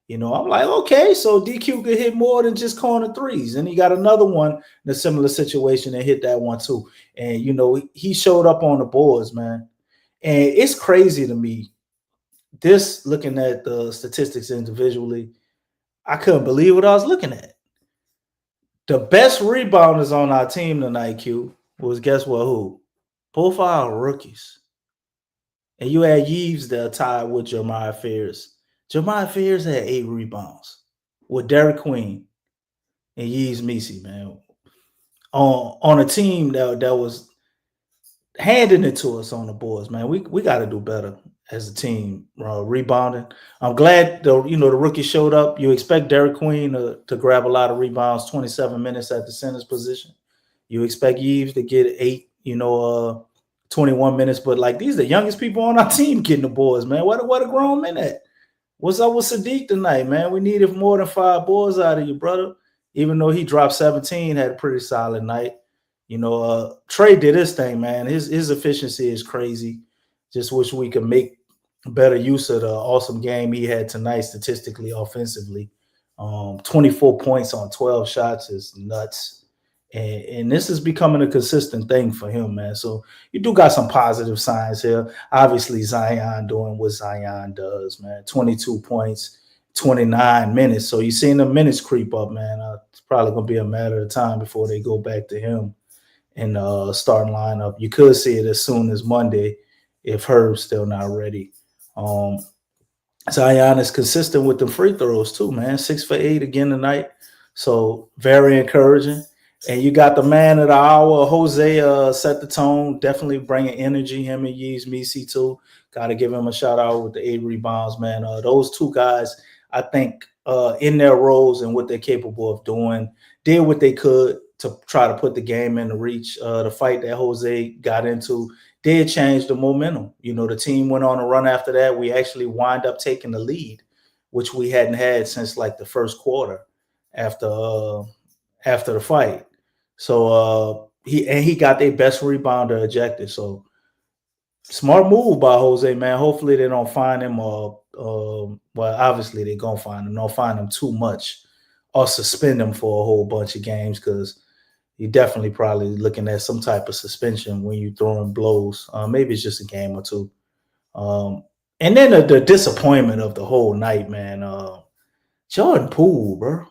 You know, I'm like, okay, so DQ could hit more than just corner threes. And he got another one in a similar situation and hit that one too. And, you know, he showed up on the boards, man. And it's crazy to me. This, looking at the statistics individually, I couldn't believe what I was looking at. The best rebounders on our team tonight, Q, was guess what, who? Both our rookies. And you had Yves there tied with Jeremiah Fears. Jeremiah Fears had 8 rebounds with Derek Queen and Yves Messi, man. On a team that was handing it to us on the boards, man. We got to do better as a team rebounding. I'm glad the rookie showed up. You expect Derek Queen to grab a lot of rebounds, 27 minutes at the center's position. You expect Yves to get 8, 21 minutes. But like these are the youngest people on our team getting the boards, man. What a grown men at. What's up with Sadiq tonight, man? We needed more than 5 boards out of you, brother. Even though he dropped 17, had a pretty solid night. You know, Trey did his thing, man. His efficiency is crazy. Just wish we could make better use of the awesome game he had tonight statistically, offensively. 24 points on 12 shots is nuts. And this is becoming a consistent thing for him, man. So you do got some positive signs here. Obviously, Zion doing what Zion does, man. 22 points, 29 minutes. So you're seeing the minutes creep up, man. It's probably going to be a matter of time before they go back to him in the starting lineup. You could see it as soon as Monday if Herb's still not ready. Zion is consistent with the free throws too, man. 6 for 8 again tonight. So very encouraging. And you got the man of the hour, Jose, set the tone, definitely bringing energy, him and Yves Messi too. Got to give him a shout out with the 8 rebounds, man. Those 2 guys, I think, in their roles and what they're capable of doing, did what they could to try to put the game in the reach. The fight that Jose got into did change the momentum. You know, the team went on a run after that. We actually wind up taking the lead, which we hadn't had since like the first quarter after the fight. So he got their best rebounder ejected. So smart move by Jose, man. Hopefully they don't find him well, obviously they're gonna find him. Don't find him too much or suspend him for a whole bunch of games because you're definitely probably looking at some type of suspension when you throwing blows. Maybe it's just a game or 2. And then the disappointment of the whole night, man. Jordan Poole, bro.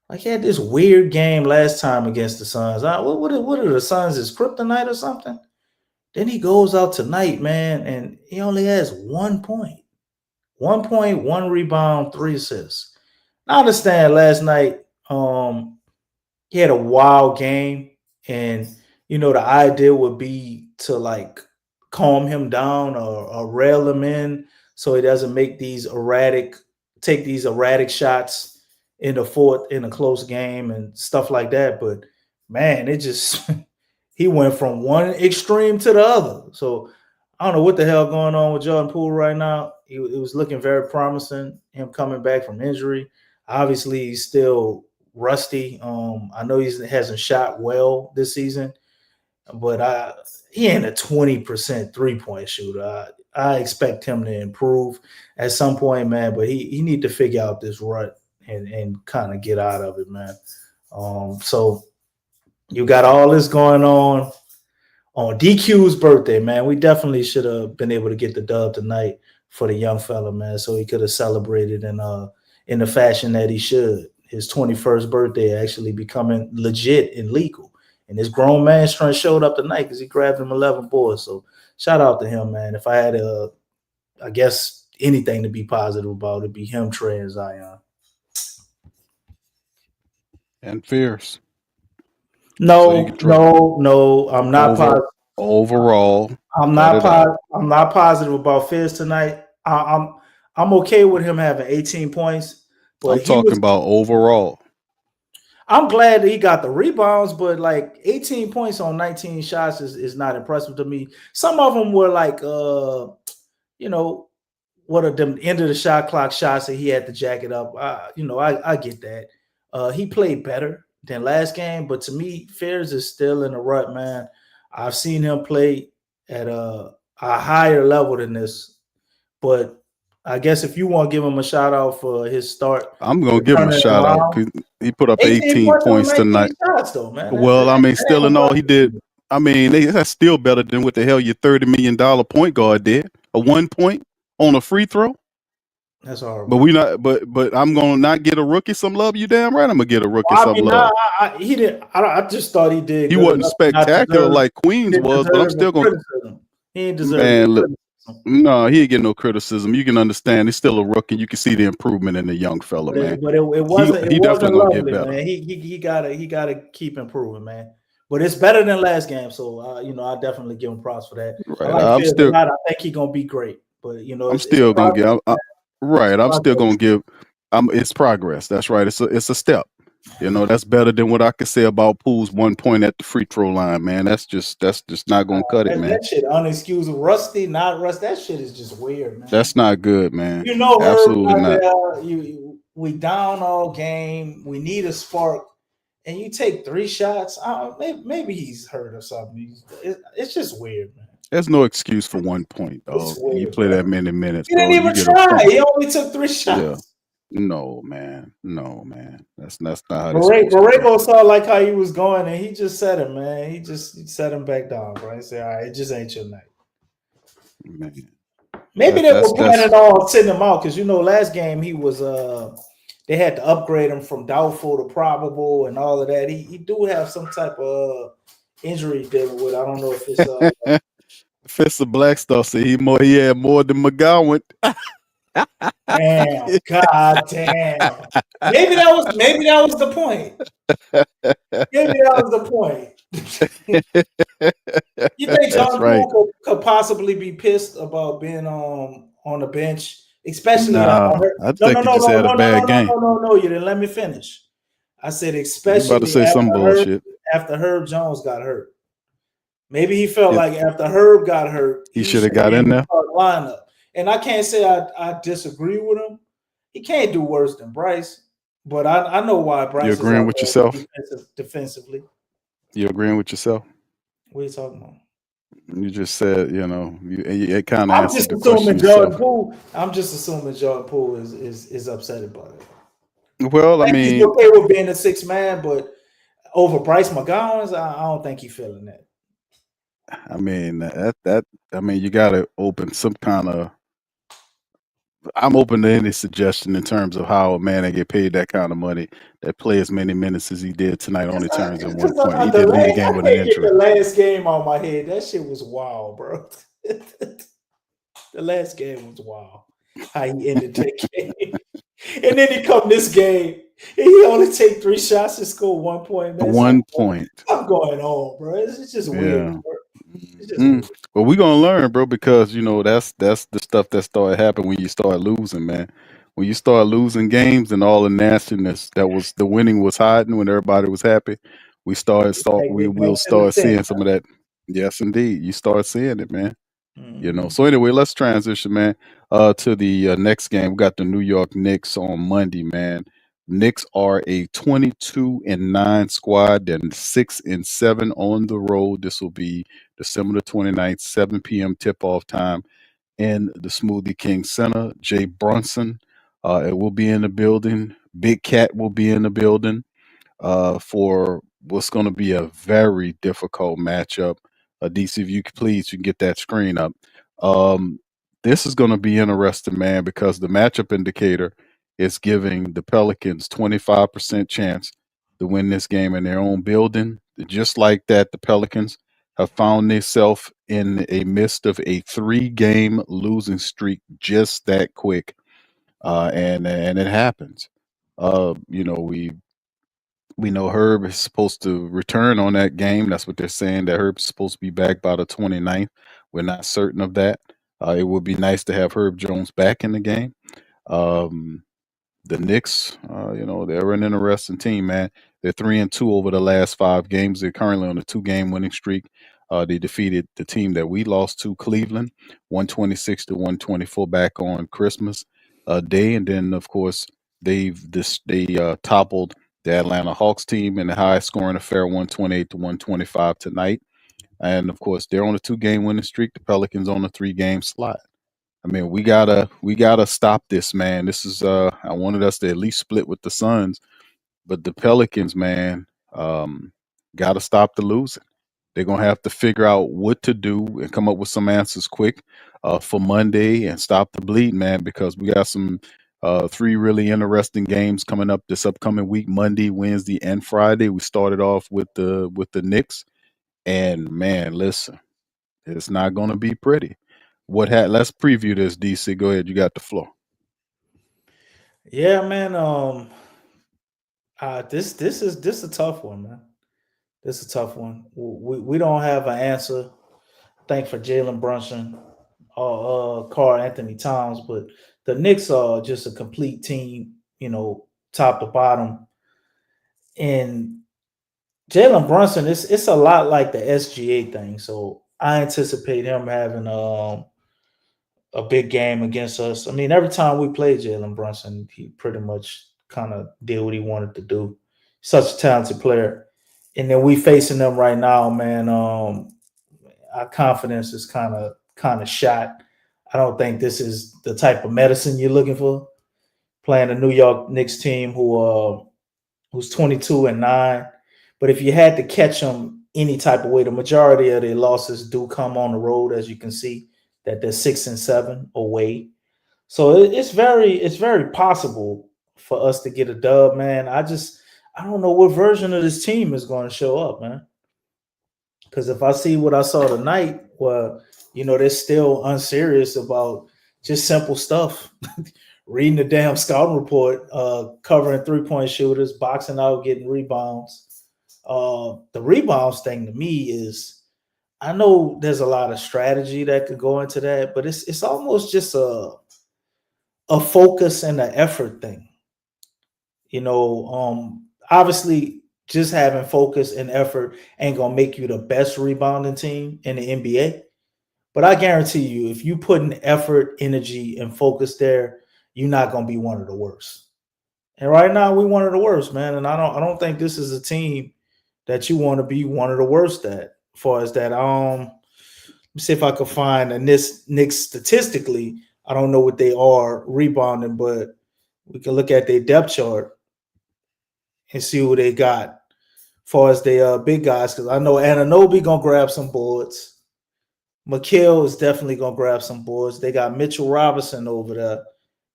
Like he had this weird game last time against the Suns. What are the Suns? His kryptonite or something? Then he goes out tonight, man, and he only has 1 point. 1 point, 1 rebound, 3 assists. I understand last night he had a wild game, and the idea would be to like calm him down or rail him in so he doesn't take these erratic shots in the fourth in a close game and stuff like that. But man, it just he went from one extreme to the other. So I don't know what the hell going on with Jordan Poole right now. It was looking very promising, him coming back from injury. Obviously, he's still rusty. I know he hasn't shot well this season. but he ain't a 20% 3-point shooter. I expect him to improve at some point, man. But he need to figure out this rut and kind of get out of it, man. So you got all this going on DQ's birthday, man. We definitely should have been able to get the dub tonight for the young fella, man, so he could have celebrated in the fashion that he should. His 21st birthday actually becoming legit and legal. And this grown man showed up tonight because he grabbed him 11 boards. So shout out to him, man. If I had I guess anything to be positive about, it'd be him, Trey, and Zion. And fierce. No, I'm not positive. Overall, I'm not positive about Fizz tonight. I'm okay with him having 18 points. But I'm talking about overall. I'm glad that he got the rebounds, but like 18 points on 19 shots is not impressive to me. Some of them were like, what are them end of the shot clock shots that he had to jack it up. I get that. He played better than last game, but to me, Fierce is still in the rut, man. I've seen him play at a higher level than this, but I guess if you want to give him a shout out for his start, I'm gonna give him a shout out because he put up 18 points tonight. Shots, though, man. Well, I mean, still in all, he did. I mean, that's still better than what the hell your $30 million point guard did. A 1 point on a free throw. That's horrible. But we not. But I'm gonna not get a rookie some love. You damn right. I'm gonna get a rookie some love. He did. I just thought he did. He wasn't spectacular like Queens was, but I'm still gonna. He ain't deserve. No, he ain't getting no criticism. You can understand. He's still a rookie. You can see the improvement in the young fella, man. But it wasn't. He definitely lovely, gonna get better. Man. He gotta keep improving, man. But it's better than last game, so I definitely give him props for that. Right. I think he's gonna be great, but I'm still gonna give. I'm still gonna give. It's progress. That's right. It's a step. That's better than what I could say about Poole's 1 point at the free throw line, man. That's just not gonna cut it, man. That shit unexcusable. Rusty, not rust. That shit is just weird, man. That's not good, man. Absolutely not. We down all game. We need a spark, and you take 3 shots. Maybe he's hurt or something. It's just weird, man. There's no excuse for 1 point, dog. Weird, you play that many minutes. He didn't even try. He only took 3 shots. Yeah. No, man. That's not how Borrego saw like how he was going, and he just set him, man. He set him back down, bro. He said, all right, it just ain't your night. Man. Maybe they were planning on sending him out because last game he was they had to upgrade him from doubtful to probable and all of that. He do have some type of injury dealing with. I don't know if it's Professor Blackstock said he had more than McGowan. Damn, god damn. Maybe that was the point. Maybe that was the point. You think John Poole could possibly be pissed about being on the bench, especially I think he just had a bad game. No, you didn't let me finish. I said especially about to say some bullshit after Herb Jones got hurt. Maybe he felt like after Herb got hurt, he should have got in there. Lineup. And I can't say I disagree with him. He can't do worse than Bryce, but I know why Bryce. You agreeing with yourself? Defensively. You agreeing with yourself? What are you talking about? You just said, it kind of. I'm just assuming Jordan Poole. I'm just assuming Jordan Poole is upset about it. Well, I mean, he's okay with being a 6th man, but over Bryce McGowan's, I don't think he's feeling that. I mean you got to open some kind of. I'm open to any suggestion in terms of how a man that get paid that kind of money that play as many minutes as he did tonight only turns in 1 point. He did lead the game with an injury. The last game on my head, that shit was wild, bro. The last game was wild. How he ended that game, and then he come this game and he only take 3 shots and score 1 point. Man. 1 point. I'm going on, bro. It's just weird. Bro. Well, we're gonna learn, bro, because that's the stuff that started happening when you start losing, man. When you start losing games and all the nastiness that was the winning was hiding when everybody was happy, we'll start seeing some of that. Yes, indeed, you start seeing it, man. So anyway, let's transition, man, to the next game. We got the New York Knicks on Monday, man. Knicks are a 22-9 squad. They're 6-7 on the road. This will be December the 29th, 7 p.m. tip-off time in the Smoothie King Center. Jay Brunson it will be in the building. Big Cat will be in the building for what's going to be a very difficult matchup. DC, if you could please, you can get that screen up. This is going to be interesting, man, because the matchup indicator is giving the Pelicans 25% chance to win this game in their own building. Just like that, the Pelicans have found themselves in a midst of a 3-game losing streak just that quick, and it happens. We know Herb is supposed to return on that game. That's what they're saying, that Herb's supposed to be back by the 29th. We're not certain of that. It would be nice to have Herb Jones back in the game. The Knicks, they're an interesting team, man. They're 3-2 over the last 5 games. They're currently on a 2-game winning streak. They defeated the team that we lost to, Cleveland, 126-124 back on Christmas Day. And then, of course, they toppled the Atlanta Hawks team in the highest scoring affair, 128-125 tonight. And of course, they're on a 2-game winning streak. The Pelicans on a 3-game slide. I mean, we gotta stop this, man. This is I wanted us to at least split with the Suns, but the Pelicans, man, gotta stop the losing. They're gonna have to figure out what to do and come up with some answers quick for Monday and stop the bleed, man, because we got some 3 really interesting games coming up this upcoming week, Monday, Wednesday, and Friday. We started off with the Knicks, and man, listen, it's not gonna be pretty. Let's preview this, DC. Go ahead, you got the floor. Yeah, man. This is a tough one, man. This is a tough one. We don't have an answer. Thank for Jalen Brunson or Karl Anthony Towns, but the Knicks are just a complete team, top to bottom. And Jalen Brunson, it's a lot like the SGA thing. So I anticipate him having a big game against us. I mean, every time we play Jalen Brunson, he pretty much kind of did what he wanted to do. Such a talented player. And then we facing them right now, man. Our confidence is kind of shot. I don't think this is the type of medicine you're looking for. Playing a New York Knicks team who's 22-9. But if you had to catch them any type of way, the majority of their losses do come on the road, as you can see, that they're 6-7 away. So it's very possible for us to get a dub, man. I don't know what version of this team is going to show up, man. Because if I see what I saw tonight, well, they're still unserious about just simple stuff. Reading the damn scouting report, covering 3-point shooters, boxing out, getting rebounds. The rebounds thing to me is, I know there's a lot of strategy that could go into that, but it's almost just a focus and an effort thing. Obviously just having focus and effort ain't gonna make you the best rebounding team in the NBA. But I guarantee you, if you put in effort, energy, and focus there, you're not gonna be one of the worst. And right now, we're one of the worst, man. And I don't think this is a team that you want to be one of the worst at. As far as that, let me see if I can find a Knicks statistically. I don't know what they are rebounding, but we can look at their depth chart and see who they got as far as their big guys. Because I know Anunoby gonna grab some boards. McHale is definitely gonna grab some boards. They got Mitchell Robinson over there.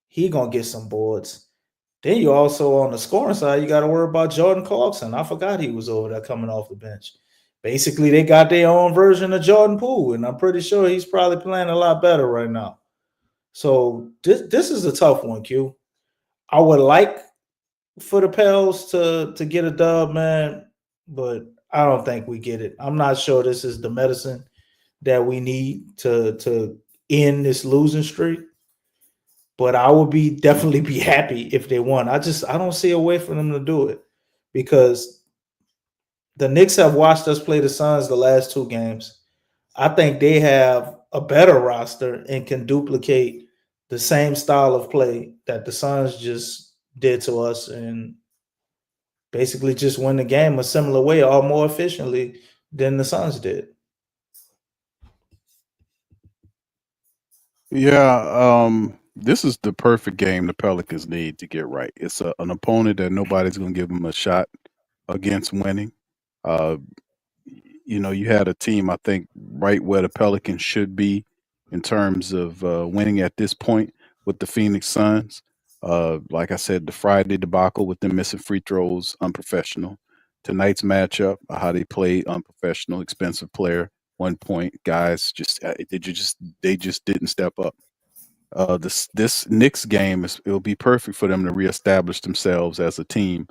He gonna get some boards. Then you also on the scoring side, you got to worry about Jordan Clarkson. I forgot he was over there coming off the bench. Basically, they got their own version of Jordan Poole, and I'm pretty sure he's probably playing a lot better right now. So this is a tough one, Q. I would like for the Pels to get a dub, man, but I don't think we get it. I'm not sure this is the medicine that we need to end this losing streak. But I would definitely be happy if they won. I don't see a way for them to do it, because the Knicks have watched us play the Suns the last 2 games. I think they have a better roster and can duplicate the same style of play that the Suns just did to us, and basically just win the game a similar way or more efficiently than the Suns did. Yeah, this is the perfect game the Pelicans need to get right. It's an opponent that nobody's going to give them a shot against winning. Uh, you had a team, I think, right where the Pelicans should be in terms of winning at this point with the Phoenix Suns. Like I said, the Friday debacle with them missing free throws, unprofessional. Tonight's matchup, how they played, unprofessional, expensive player, 1 point. Guys they just didn't step up. This Knicks game it'll be perfect for them to reestablish themselves as a team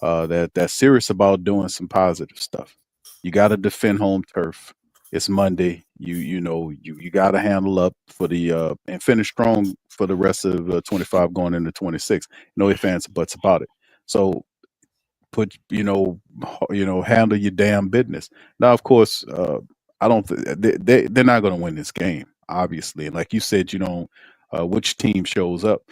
that's serious about doing some positive stuff. You got to defend home turf. It's Monday. You got to handle up for the and finish strong for the rest of 25 going into 26. No ifs, ands, or buts about it. So put handle your damn business. Now, of course, I don't. They're not going to win this game, obviously. And like you said, which team shows up.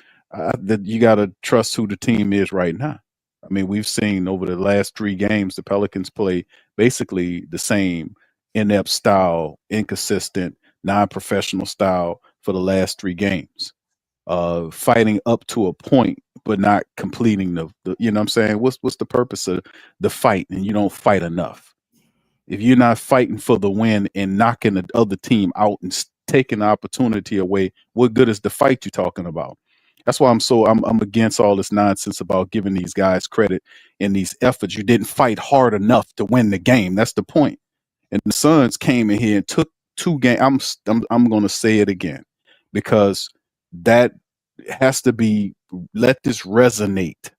You got to trust who the team is right now. I mean, we've seen over the last 3 games, the Pelicans play basically the same inept style, inconsistent, non-professional style for the last 3 games. Fighting up to a point, but not completing the you know what I'm saying? What's the purpose of the fight? And you don't fight enough. If you're not fighting for the win and knocking the other team out and taking the opportunity away, what good is the fight you're talking about? That's why I'm against all this nonsense about giving these guys credit in these efforts. You didn't fight hard enough to win the game. That's the point. And the Suns came in here and took 2 games. I'm going to say it again because that has to be, let this resonate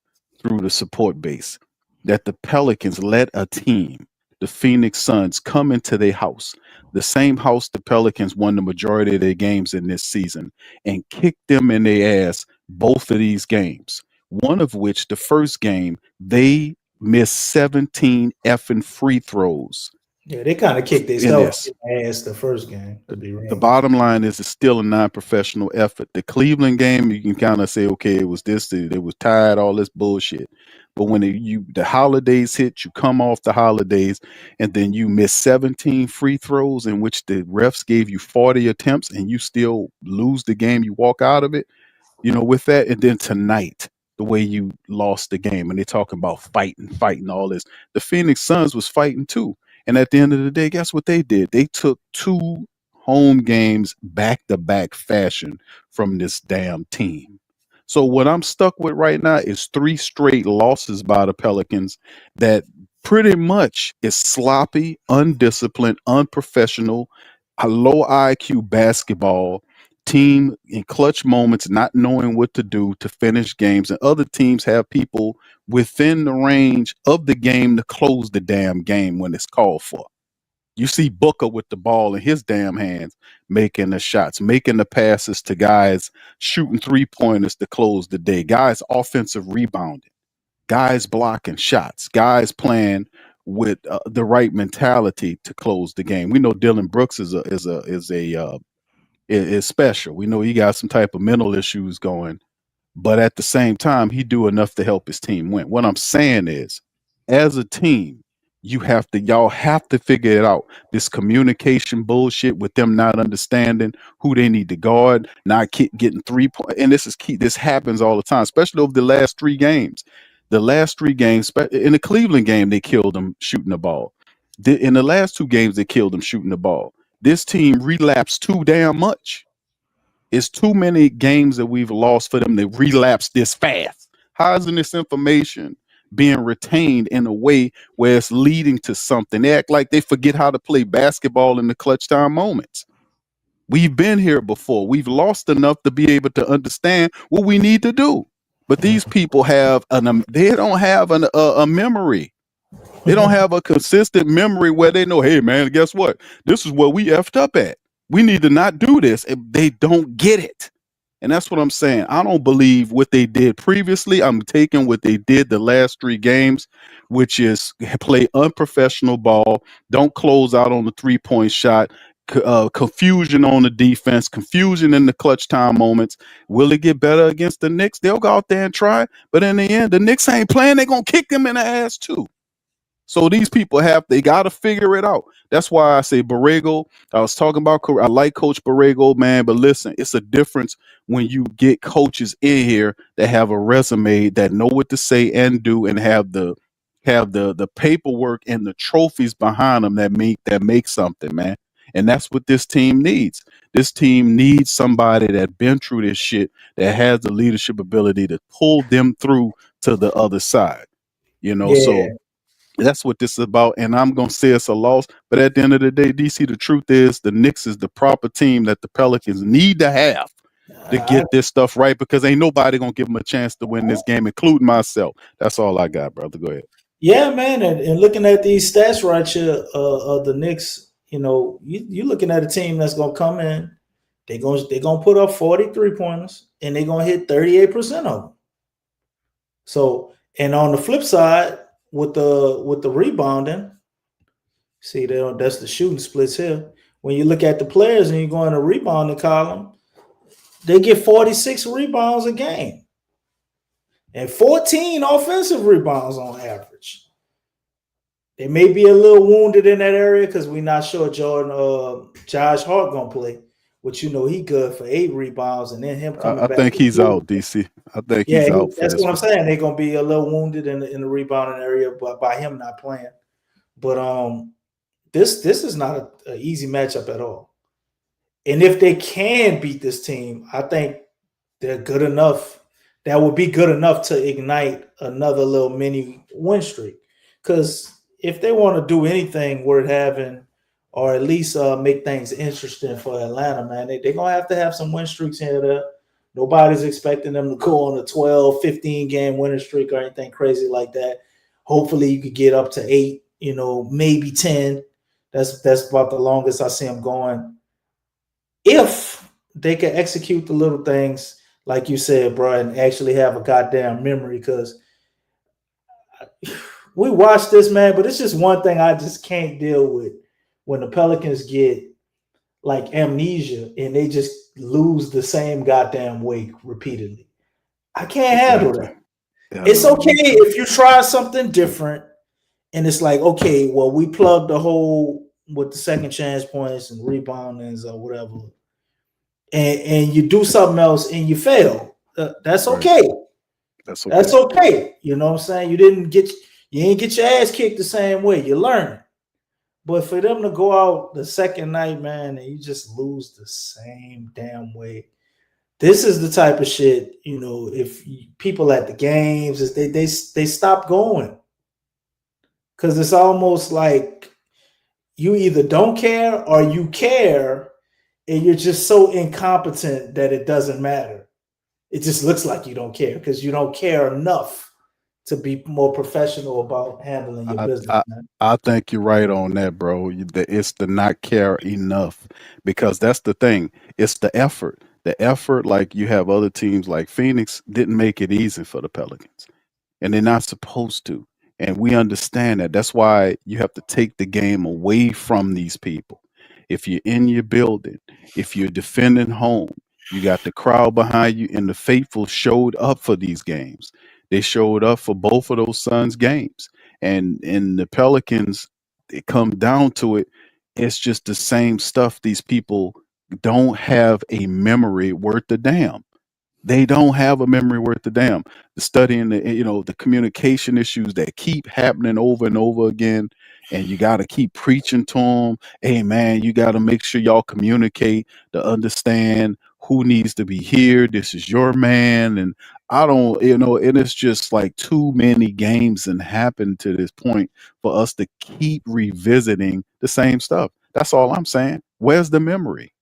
through the support base, that the Pelicans let a team, the Phoenix Suns, come into their house, the same house the Pelicans won the majority of their games in this season, and kick them in their ass both of these games. One of which, the first game, they missed 17 effing free throws. Yeah, they kind of kicked in themselves this. in the ass the first game. To be The real. bottom line is it's still a non-professional effort. The Cleveland game, you can kind of say, okay, it was this, they was tired, all this bullshit. But when the holidays hit, you come off the holidays, and then you miss 17 free throws in which the refs gave you 40 attempts, and you still lose the game. You walk out of it, with that. And then tonight, the way you lost the game, and they're talking about fighting, all this. The Phoenix Suns was fighting too. And at the end of the day, guess what they did? They took 2 home games back-to-back fashion from this damn team. So what I'm stuck with right now is 3 straight losses by the Pelicans that pretty much is sloppy, undisciplined, unprofessional, a low IQ basketball team in clutch moments, not knowing what to do to finish games. And other teams have people within the range of the game to close the damn game when it's called for. You see Booker with the ball in his damn hands, making the shots, making the passes to guys shooting 3-pointers to close the day, guys offensive rebounding, guys blocking shots, guys playing with the right mentality to close the game. We know Dylan Brooks is special. We know he got some type of mental issues going, but at the same time, he do enough to help his team win. What I'm saying is, as a team, y'all have to figure it out. This communication bullshit with them not understanding who they need to guard, not getting 3 points. And this is key. This happens all the time, especially over the last 3 games. The last 3 games, in the Cleveland game, they killed them shooting the ball. In the last 2 games, they killed them shooting the ball. This team relapsed too damn much. It's too many games that we've lost for them to relapse this fast. How isn't this information being retained in a way where it's leading to something? They act like they forget how to play basketball in the clutch time moments. We've been here before. We've lost enough to be able to understand what we need to do. But these people they don't have a memory. They don't have a consistent memory where they know, hey, man, guess what? This is where we effed up at. We need to not do this. And they don't get it. And that's what I'm saying. I don't believe what they did previously. I'm taking what they did the last 3 games, which is play unprofessional ball, don't close out on the 3-point shot, confusion on the defense, confusion in the clutch time moments. Will it get better against the Knicks? They'll go out there and try, but in the end, the Knicks ain't playing. They're gonna kick them in the ass too. So these people they got to figure it out. That's why I say Borrego. I was talking about, I like Coach Borrego, man, but listen, it's a difference when you get coaches in here that have a resume, that know what to say and do, and have the paperwork and the trophies behind them that make something, man. And that's what this team needs. This team needs somebody that been through this shit, that has the leadership ability to pull them through to the other side. So that's what this is about. And I'm going to say it's a loss. But at the end of the day, DC, the truth is the Knicks is the proper team that the Pelicans need to have to get this stuff right, because ain't nobody going to give them a chance to win this game, including myself. That's all I got, brother. Go ahead. Yeah, man. And looking at these stats right here of the Knicks, you're looking at a team that's going to come in. They're going to put up 43 pointers, and they're going to hit 38% of them. So, and on the flip side, with the rebounding, see that's the shooting splits here. When you look at the players and you go in the rebounding column, they get 46 rebounds a game and 14 offensive rebounds on average. They may be a little wounded in that area because we're not sure Josh Hart gonna play, but he good for 8 rebounds, and then him coming back. I think he's out, DC. I think he's out. That's what I'm saying. They're gonna be a little wounded in the rebounding area, but by him not playing. But this is not an easy matchup at all. And if they can beat this team, I think they're good enough. That would be good enough to ignite another little mini win streak. Because if they want to do anything worth having, or at least make things interesting for Atlanta, man, they're going to have some win streaks here or there. Nobody's expecting them to go on a 12, 15-game winning streak or anything crazy like that. Hopefully you could get up to 8, maybe 10. That's about the longest I see them going. If they can execute the little things, like you said, bro, and actually have a goddamn memory, because we watched this, man, but it's just one thing I just can't deal with. When the Pelicans get like amnesia and they just lose the same goddamn way repeatedly. I can't handle that. Yeah, it's okay if you try something different and it's like, okay, well, we plugged the hole with the second chance points and reboundings or whatever, and you do something else and you fail. That's okay. That's okay. That's okay. You know what I'm saying? You didn't get your ass kicked the same way. You learn. But for them to go out the second night, man, and you just lose the same damn way. This is the type of shit, if people at the games, they stop going. Because it's almost like you either don't care or you care, and you're just so incompetent that it doesn't matter. It just looks like you don't care because you don't care enough to be more professional about handling your business, man. I think you're right on that, bro. It's the not care enough, because that's the thing. It's the effort. The effort, like you have other teams like Phoenix, didn't make it easy for the Pelicans, and they're not supposed to. And we understand that. That's why you have to take the game away from these people. If you're in your building, if you're defending home, you got the crowd behind you, and the faithful showed up for these games. They showed up for both of those Suns games. And in the Pelicans, it comes down to it. It's just the same stuff. These people don't have a memory worth a damn. They don't have a memory worth a damn. The studying, the communication issues that keep happening over and over again. And you got to keep preaching to them. Hey, man, you got to make sure y'all communicate to understand who needs to be here. This is your man. And I don't, and it's just like too many games and happen to this point for us to keep revisiting the same stuff. That's all I'm saying. Where's the memory?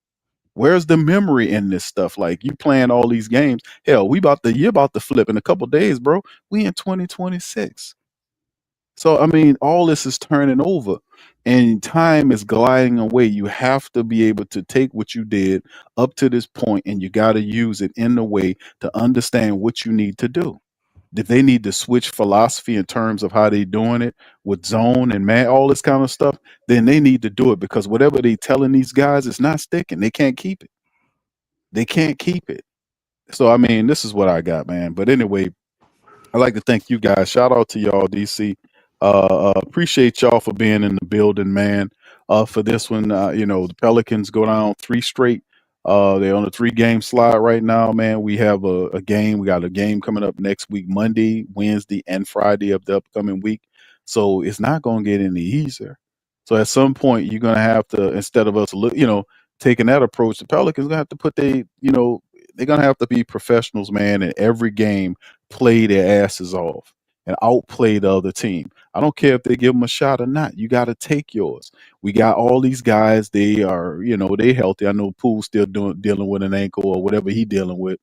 Where's the memory in this stuff? Like, you playing all these games. Hell, you're about to flip in a couple days, bro. We in 2026. So, I mean, all this is turning over and time is gliding away. You have to be able to take what you did up to this point, and you got to use it in a way to understand what you need to do. if they need to switch philosophy in terms of how they doing it with zone and man, all this kind of stuff, then they need to do it, because whatever they telling these guys is not sticking. They can't keep it. They can't keep it. So I mean, this is what I got, man. But anyway, I'd like to thank you guys. Shout out to y'all, DC. Appreciate y'all for being in the building, man. For this one, the Pelicans go down 3 straight. They're on a 3-game slide right now, man. We have a game. We got a game coming up next week, Monday, Wednesday, and Friday of the upcoming week. So it's not going to get any easier. So at some point, you're going to have to, instead of us, taking that approach, the Pelicans going to have to put they're going to have to be professionals, man, in every game, play their asses off and outplay the other team. I don't care if they give them a shot or not. You got to take yours. We got all these guys. They are, they healthy. I know Poole's still dealing with an ankle or whatever he dealing with,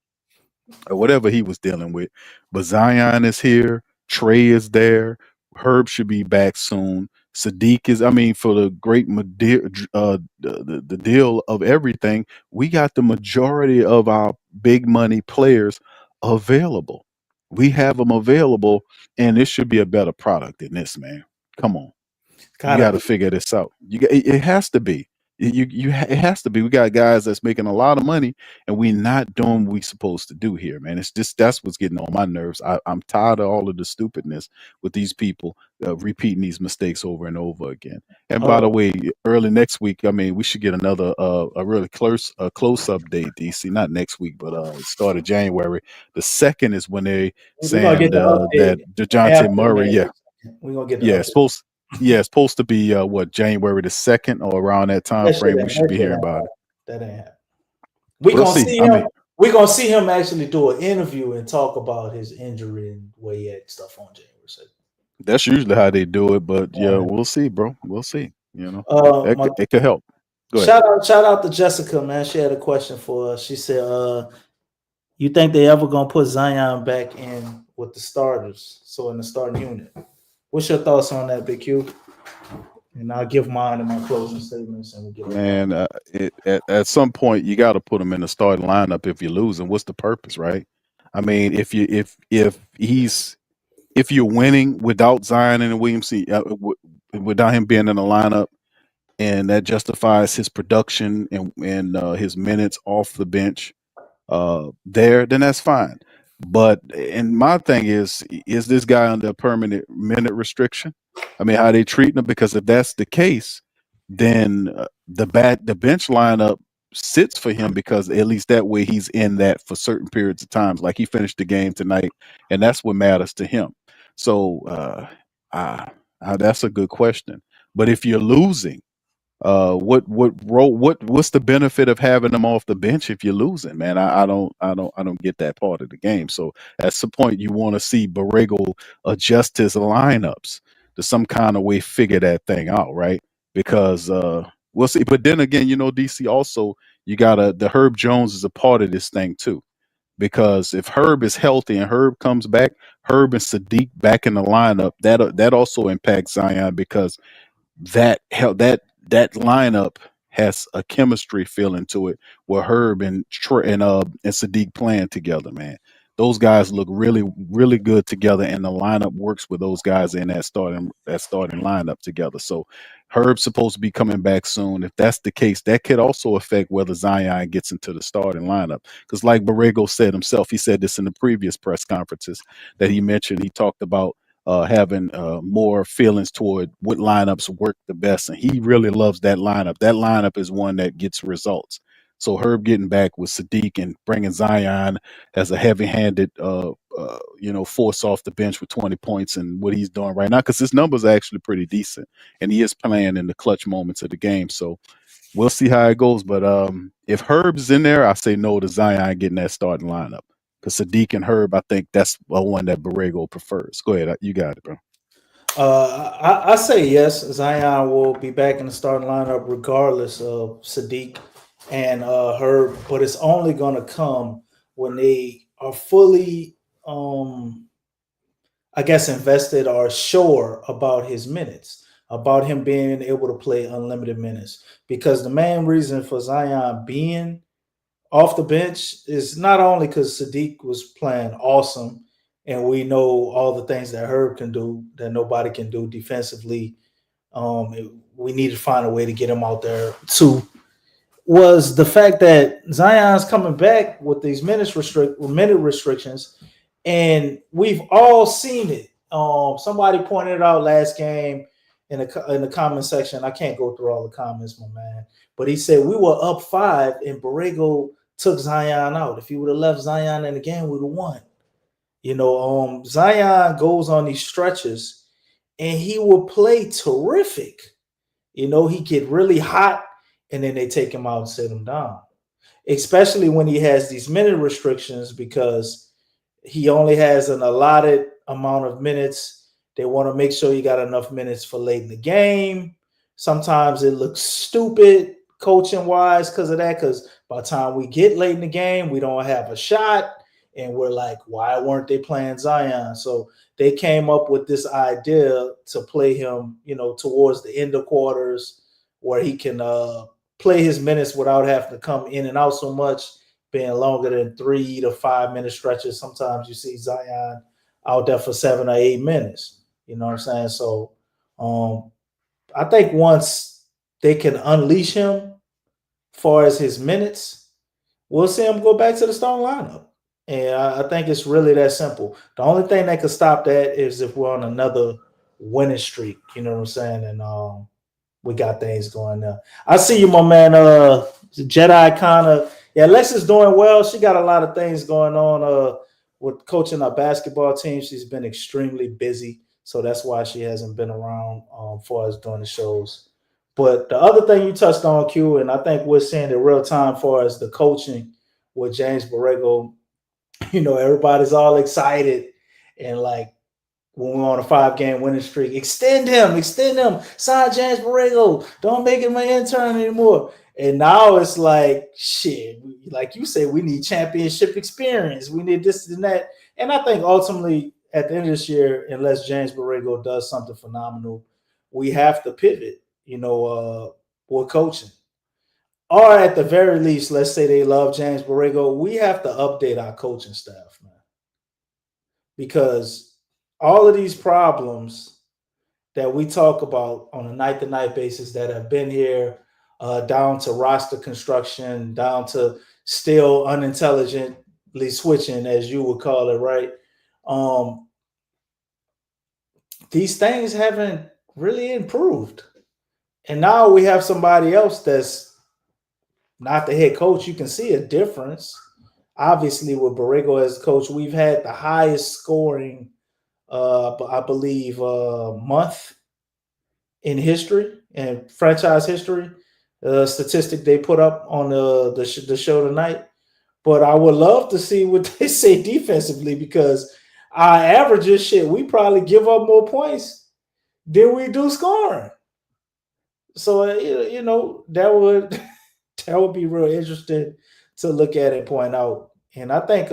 or whatever he was dealing with. But Zion is here. Trey is there. Herb should be back soon. Sadiq is, for the great the deal of everything, we got the majority of our big money players available. We have them available, and this should be a better product than this, man. Come on. You got to figure this out. It has to be. It has to be. We got guys that's making a lot of money, and we not doing what we supposed to do here, man. It's just that's what's getting on my nerves. I'm tired of all of the stupidness with these people repeating these mistakes over and over again. And by the way, early next week, we should get another a really close update, DC. Not next week, but start of January. The 2nd is when they saying that DeJounte Murray, we're gonna get it's supposed to be January the 2nd or around that time frame. We should be hearing about it. That ain't happening. We're gonna see him. We're gonna see him actually do an interview and talk about his injury and where he had stuff on January 2nd. That's usually how they do it, but we'll see, bro. We'll see. It could help. Go ahead. Shout out to Jessica, man. She had a question for us. She said, "You think they ever gonna put Zion back in with the starters? So in the starting unit." What's your thoughts on that, Big Q? And I'll give mine and my closing statements, and we'll get. Man, at some point you got to put him in the starting lineup if you're losing. What's the purpose, right? If you're winning without Zion and Williamson, without him being in the lineup, and that justifies his production and his minutes off the bench, then that's fine. But my thing is this guy under a permanent minute restriction? How they treating him? Because if that's the case, then the bench lineup sits for him, because at least that way he's in that for certain periods of times. Like he finished the game tonight, and that's what matters to him. So that's a good question. But if you're losing, what's the benefit of having them off the bench if you're losing, man? I don't get that part of the game. So at some point you want to see Borrego adjust his lineups to some kind of way, figure that thing out, right? Because we'll see. But then again, DC, also you gotta, the Herb Jones is a part of this thing too, because if Herb is healthy and Herb comes back, Herb and Sadiq back in the lineup, that also impacts Zion, because that lineup has a chemistry feeling to it where Herb and Sadiq playing together, man. Those guys look really, really good together, and the lineup works with those guys in that starting lineup together. So Herb's supposed to be coming back soon. If that's the case, that could also affect whether Zion gets into the starting lineup. Because like Borrego said himself, he said this in the previous press conferences that he mentioned, he talked about having more feelings toward what lineups work the best. And he really loves that lineup. That lineup is one that gets results. So Herb getting back with Sadiq and bringing Zion as a heavy-handed, force off the bench with 20 points and what he's doing right now, because his numbers are actually pretty decent, and he is playing in the clutch moments of the game. So we'll see how it goes. But if Herb's in there, I say no to Zion getting that starting lineup, because Sadiq and Herb, I think that's one that Borrego prefers. Go ahead. You got it, bro. I say yes. Zion will be back in the starting lineup regardless of Sadiq and Herb, but it's only going to come when they are fully, invested or sure about his minutes, about him being able to play unlimited minutes. Because the main reason for Zion being off the bench is not only because Sadiq was playing awesome and we know all the things that Herb can do that nobody can do defensively. We need to find a way to get him out there too. Was the fact that Zion's coming back with these minute restrictions, and we've all seen it. Somebody pointed it out last game in the comment section. I can't go through all the comments, my man, but he said we were up 5 and Borrego took Zion out. If he would have left Zion in the game, we would have won. Zion goes on these stretches and he will play terrific. He get really hot and then they take him out and sit him down, especially when he has these minute restrictions because he only has an allotted amount of minutes. They want to make sure you got enough minutes for late in the game. Sometimes it looks stupid coaching-wise because of that, because by the time we get late in the game, we don't have a shot, and we're like, why weren't they playing Zion? So they came up with this idea to play him, towards the end of quarters where he can play his minutes without having to come in and out so much, being longer than 3 to 5 minute stretches. Sometimes you see Zion out there for 7 or 8 minutes. You know what I'm saying? So I think once they can unleash him as far as his minutes, we'll see him go back to the starting lineup. And I think it's really that simple. The only thing that could stop that is if we're on another winning streak. You know what I'm saying? And we got things going now. I see you, my man. Jedi Connor. Yeah, Alexa's doing well. She got a lot of things going on with coaching our basketball team. She's been extremely busy, so that's why she hasn't been around for us doing the shows. But the other thing you touched on, Q, and I think we're seeing it real time for us, the coaching with James Borrego. Everybody's all excited and like, when we're on a 5-game winning streak, extend him, sign James Borrego, don't make him an intern anymore. And now it's like, shit, like you say, we need championship experience. We need this and that. And I think ultimately at the end of this year, unless James Borrego does something phenomenal, we have to pivot, with coaching. Or at the very least, let's say they love James Borrego, we have to update our coaching staff, man. Because all of these problems that we talk about on a night-to-night basis that have been here, down to roster construction, down to still unintelligently switching, as you would call it, right? These things haven't really improved. And now we have somebody else that's not the head coach. You can see a difference. Obviously, with Borrego as coach, we've had the highest scoring I believe, month in history and franchise history. Statistic they put up on the show tonight. But I would love to see what they say defensively, because our averages, shit, we probably give up more points than we do scoring. So that would be real interesting to look at and point out. And I think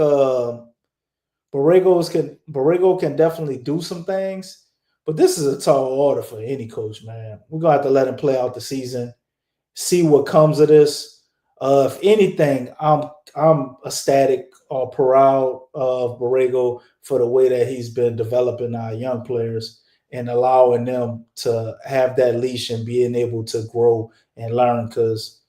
Borrego can definitely do some things, but this is a tall order for any coach, man. We're gonna have to let him play out the season, see what comes of this. If anything, I'm ecstatic or proud of Borrego for the way that he's been developing our young players and allowing them to have that leash and being able to grow and learn. Because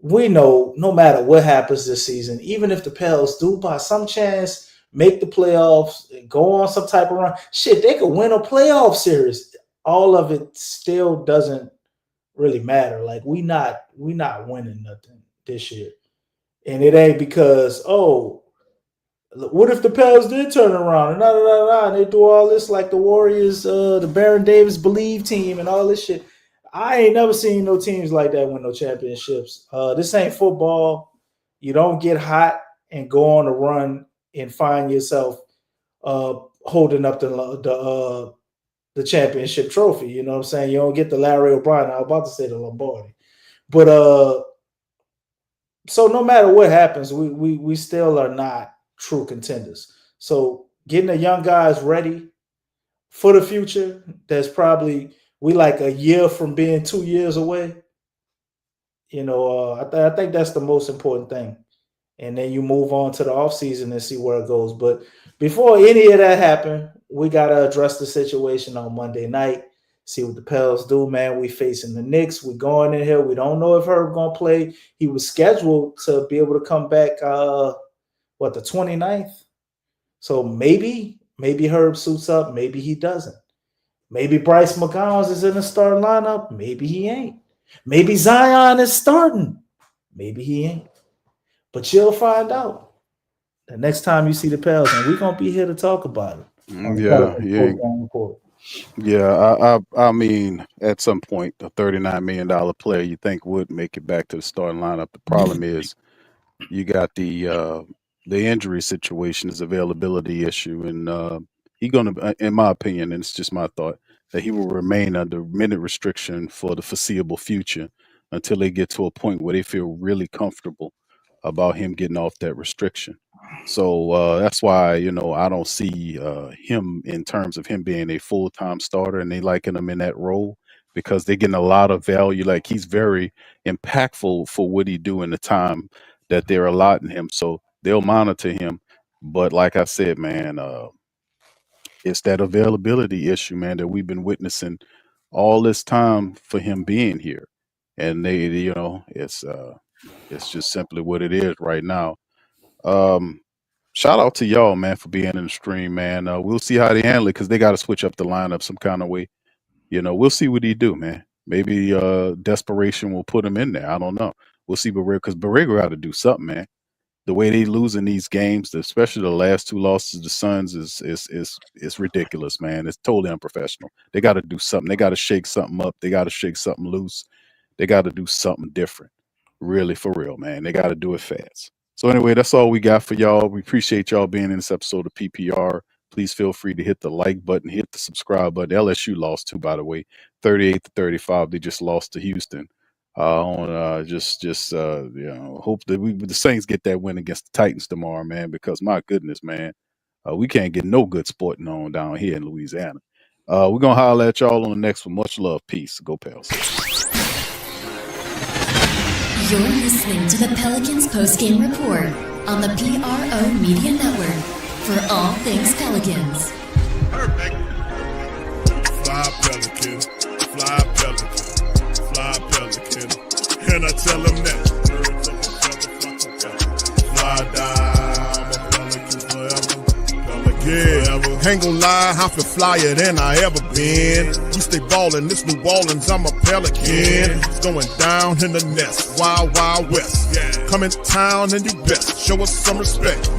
we know no matter what happens this season, even if the Pels do by some chance make the playoffs and go on some type of run, shit, they could win a playoff series. All of it still doesn't really matter. Like, we not winning nothing this year. And it ain't because, what if the Pels did turn around and they do all this like the Warriors, the Baron Davis Believe team and all this shit. I ain't never seen no teams like that win no championships. This ain't football. You don't get hot and go on a run and find yourself holding up the championship trophy. You know what I'm saying? You don't get the Larry O'Brien. I was about to say the Lombardi. But so no matter what happens, we still are not true contenders. So getting the young guys ready for the future, that's probably we like a year from being 2 years away. I think that's the most important thing. and then you move on to the offseason and see where it goes. But before any of that happened, we got to address the situation on Monday night, see what the Pels do, man. We facing the Knicks. We going in here. We don't know if Herb going to play. He was scheduled to be able to come back, the 29th? So maybe Herb suits up. Maybe he doesn't. Maybe Bryce McGowan is in the starting lineup. Maybe he ain't. Maybe Zion is starting. Maybe he ain't. But you'll find out the next time you see the Pels, and we're going to be here to talk about it. I mean, at some point, a $39 million player you think would make it back to the starting lineup. The problem is you got the injury situation is availability issue, and he's going to, in my opinion, and it's just my thought, that he will remain under minute restriction for the foreseeable future until they get to a point where they feel really comfortable about him getting off that restriction. So that's why, I don't see him in terms of him being a full-time starter, and they liking him in that role because they're getting a lot of value. Like, he's very impactful for what he do in the time that they're allotting him. So they'll monitor him. But like I said, man, it's that availability issue, man, that we've been witnessing all this time for him being here. And they, it's just simply what it is right now. Shout out to y'all, man, for being in the stream, man. We'll see how they handle it because they got to switch up the lineup some kind of way. We'll see what he do, man. Maybe desperation will put him in there. I don't know. We'll see because Borrego got to do something, man. The way they losing these games, especially the last two losses to the Suns, is ridiculous, man. It's totally unprofessional. They got to do something. They got to shake something up. They got to shake something loose. They got to do something different. Really, for real, man. They got to do it fast. So anyway, that's all we got for y'all. We appreciate y'all being in this episode of PPR. Please feel free to hit the like button, hit the subscribe button. LSU lost too, by the way, 38-35. They just lost to Houston. Hope that the Saints get that win against the Titans tomorrow, man, because my goodness, man, we can't get no good sporting on down here in Louisiana. We're going to holler at y'all on the next one. Much love. Peace. Go Pels. You're listening to the Pelicans postgame report on the PRO Media Network for all things Pelicans. Perfect. Fly Pelican, fly Pelican, fly Pelican. And I tell them that. Fly down, I'm a Pelican forever. Pelican, yeah. Ain't gon' lie, I feel flyer than I ever been. We stay ballin', this New Orleans, I'm a Pelican. It's going down in the nest, wild, wild west. Come in town and you best, show us some respect.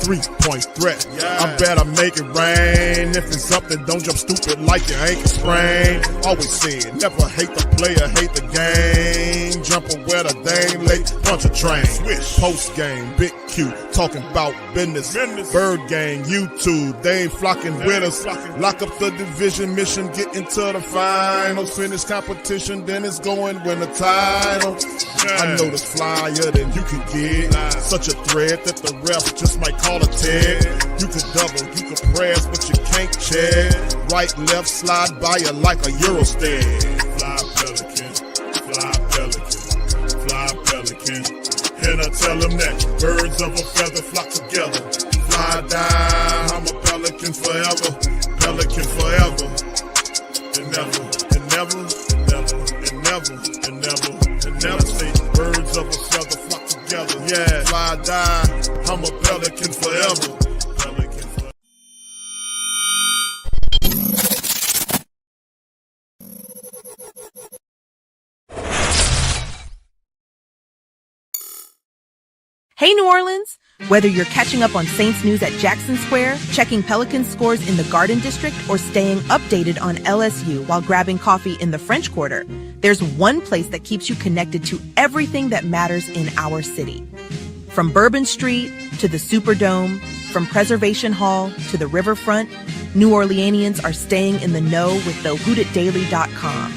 3-point threat, I better make it rain. If it's up, then don't jump stupid like your ankle sprain. Always said, never hate the player, hate the game. Jumpin' where the dang late, bunch of train. Post game, big Q, talking about business. Bird gang, YouTube, they ain't flocking with us. Lock up the division mission, get into the finals. Finish competition, then it's going win the title. I know this flyer than you can get. Such a threat that the ref just might call a tag. You could double, you could press, but you can't check. Right, left, slide by you like a Eurostep. Fly Pelican, fly Pelican, fly Pelican. And I tell them that birds of a feather flock together. Fly down, I'm a Pelican forever, Pelican forever. And never, and never, and never, and never, and never, and never say birds of a feather flock together. Yeah, fly down, I'm a Pelican forever. Pelican forever. Hey, New Orleans! Whether you're catching up on Saints news at Jackson Square, checking Pelicans scores in the Garden District, or staying updated on LSU while grabbing coffee in the French Quarter, there's one place that keeps you connected to everything that matters in our city. From Bourbon Street to the Superdome, from Preservation Hall to the Riverfront, New Orleanians are staying in the know with the WhoDatDaily.com.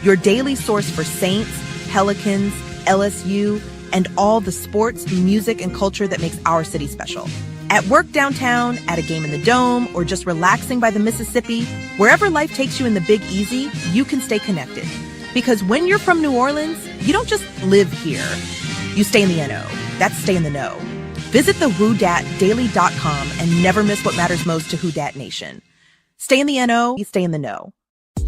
Your daily source for Saints, Pelicans, LSU, and all the sports, music, and culture that makes our city special. At work downtown, at a game in the Dome, or just relaxing by the Mississippi, wherever life takes you in the Big Easy, you can stay connected. Because when you're from New Orleans, you don't just live here. You stay in the NO. That's stay in the know. Visit the WhoDatDaily.com and never miss what matters most to Who Dat Nation. Stay in the NO, stay in the know.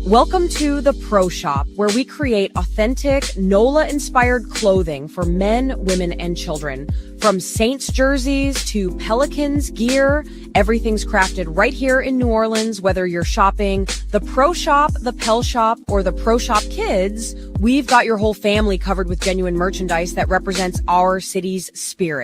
Welcome to the Pro Shop, where we create authentic NOLA-inspired clothing for men, women, and children. From Saints jerseys to Pelicans gear, everything's crafted right here in New Orleans. Whether you're shopping the Pro Shop, the Pel Shop, or the Pro Shop Kids, we've got your whole family covered with genuine merchandise that represents our city's spirit.